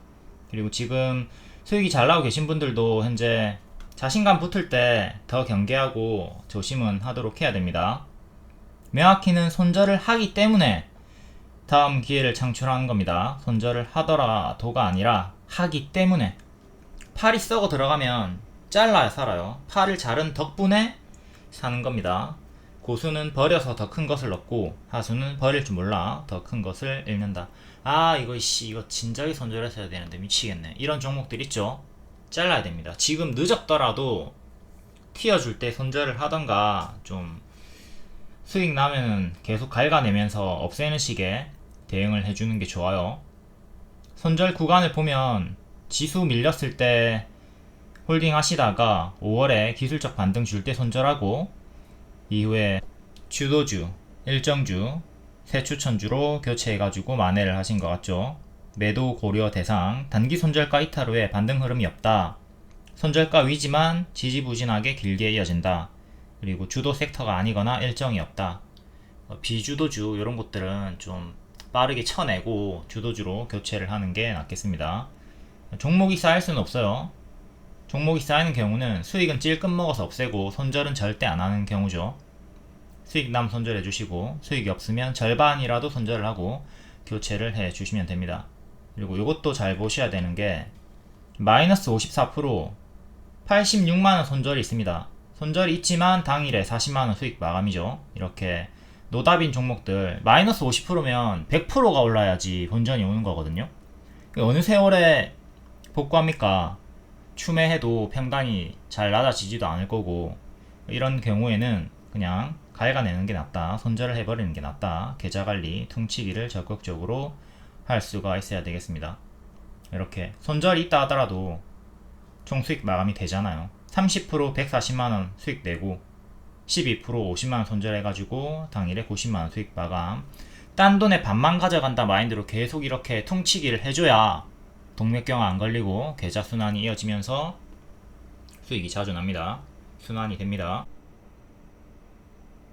그리고 지금 수익이 잘 나오고 계신 분들도 현재 자신감 붙을 때 더 경계하고 조심은 하도록 해야 됩니다. 명확히는 손절을 하기 때문에 다음 기회를 창출하는 겁니다. 손절을 하더라도가 아니라 하기 때문에. 팔이 썩어 들어가면 잘라야 살아요. 팔을 자른 덕분에 사는 겁니다. 고수는 버려서 더 큰 것을 얻고 하수는 버릴 줄 몰라 더 큰 것을 잃는다. 아 이거 진작에 손절했어야 되는데 미치겠네. 이런 종목들 있죠. 잘라야 됩니다. 지금 늦었더라도 튀어줄 때 손절을 하던가 좀 수익 나면은 계속 갉아내면서 없애는 식의 대응을 해주는 게 좋아요. 손절 구간을 보면 지수 밀렸을 때 홀딩 하시다가 5월에 기술적 반등 줄 때 손절하고 이후에 주도주, 일정주, 새 추천주로 교체해가지고 만회를 하신 것 같죠. 매도 고려 대상, 단기 손절가 이탈 후에 반등 흐름이 없다. 손절가 위지만 지지부진하게 길게 이어진다. 그리고 주도 섹터가 아니거나 일정이 없다. 비주도주 이런 것들은 좀 빠르게 쳐내고 주도주로 교체를 하는 게 낫겠습니다. 종목이 쌓일 수는 없어요. 종목이 쌓이는 경우는 수익은 찔끔 먹어서 없애고 손절은 절대 안 하는 경우죠. 수익 남 손절해 주시고 수익이 없으면 절반이라도 손절을 하고 교체를 해 주시면 됩니다. 그리고 이것도 잘 보셔야 되는 게 마이너스 54% 86만원 손절이 있습니다. 손절이 있지만 당일에 40만원 수익 마감이죠. 이렇게 노답인 종목들 마이너스 50%면 100%가 올라야지 본전이 오는 거거든요. 어느 세월에 복구합니까? 추매해도 평단이 잘 낮아지지도 않을 거고 이런 경우에는 그냥 갉아내는 게 낫다. 손절을 해버리는 게 낫다. 계좌관리, 퉁치기를 적극적으로 할 수가 있어야 되겠습니다. 이렇게 손절이 있다 하더라도 총 수익 마감이 되잖아요. 30% 140만원 수익 내고 12% 50만원 손절해가지고 당일에 90만원 수익 마감. 딴 돈에 반만 가져간다 마인드로 계속 이렇게 퉁치기를 해줘야 동맥경화 안 걸리고 계좌 순환이 이어지면서 수익이 자주 납니다. 순환이 됩니다.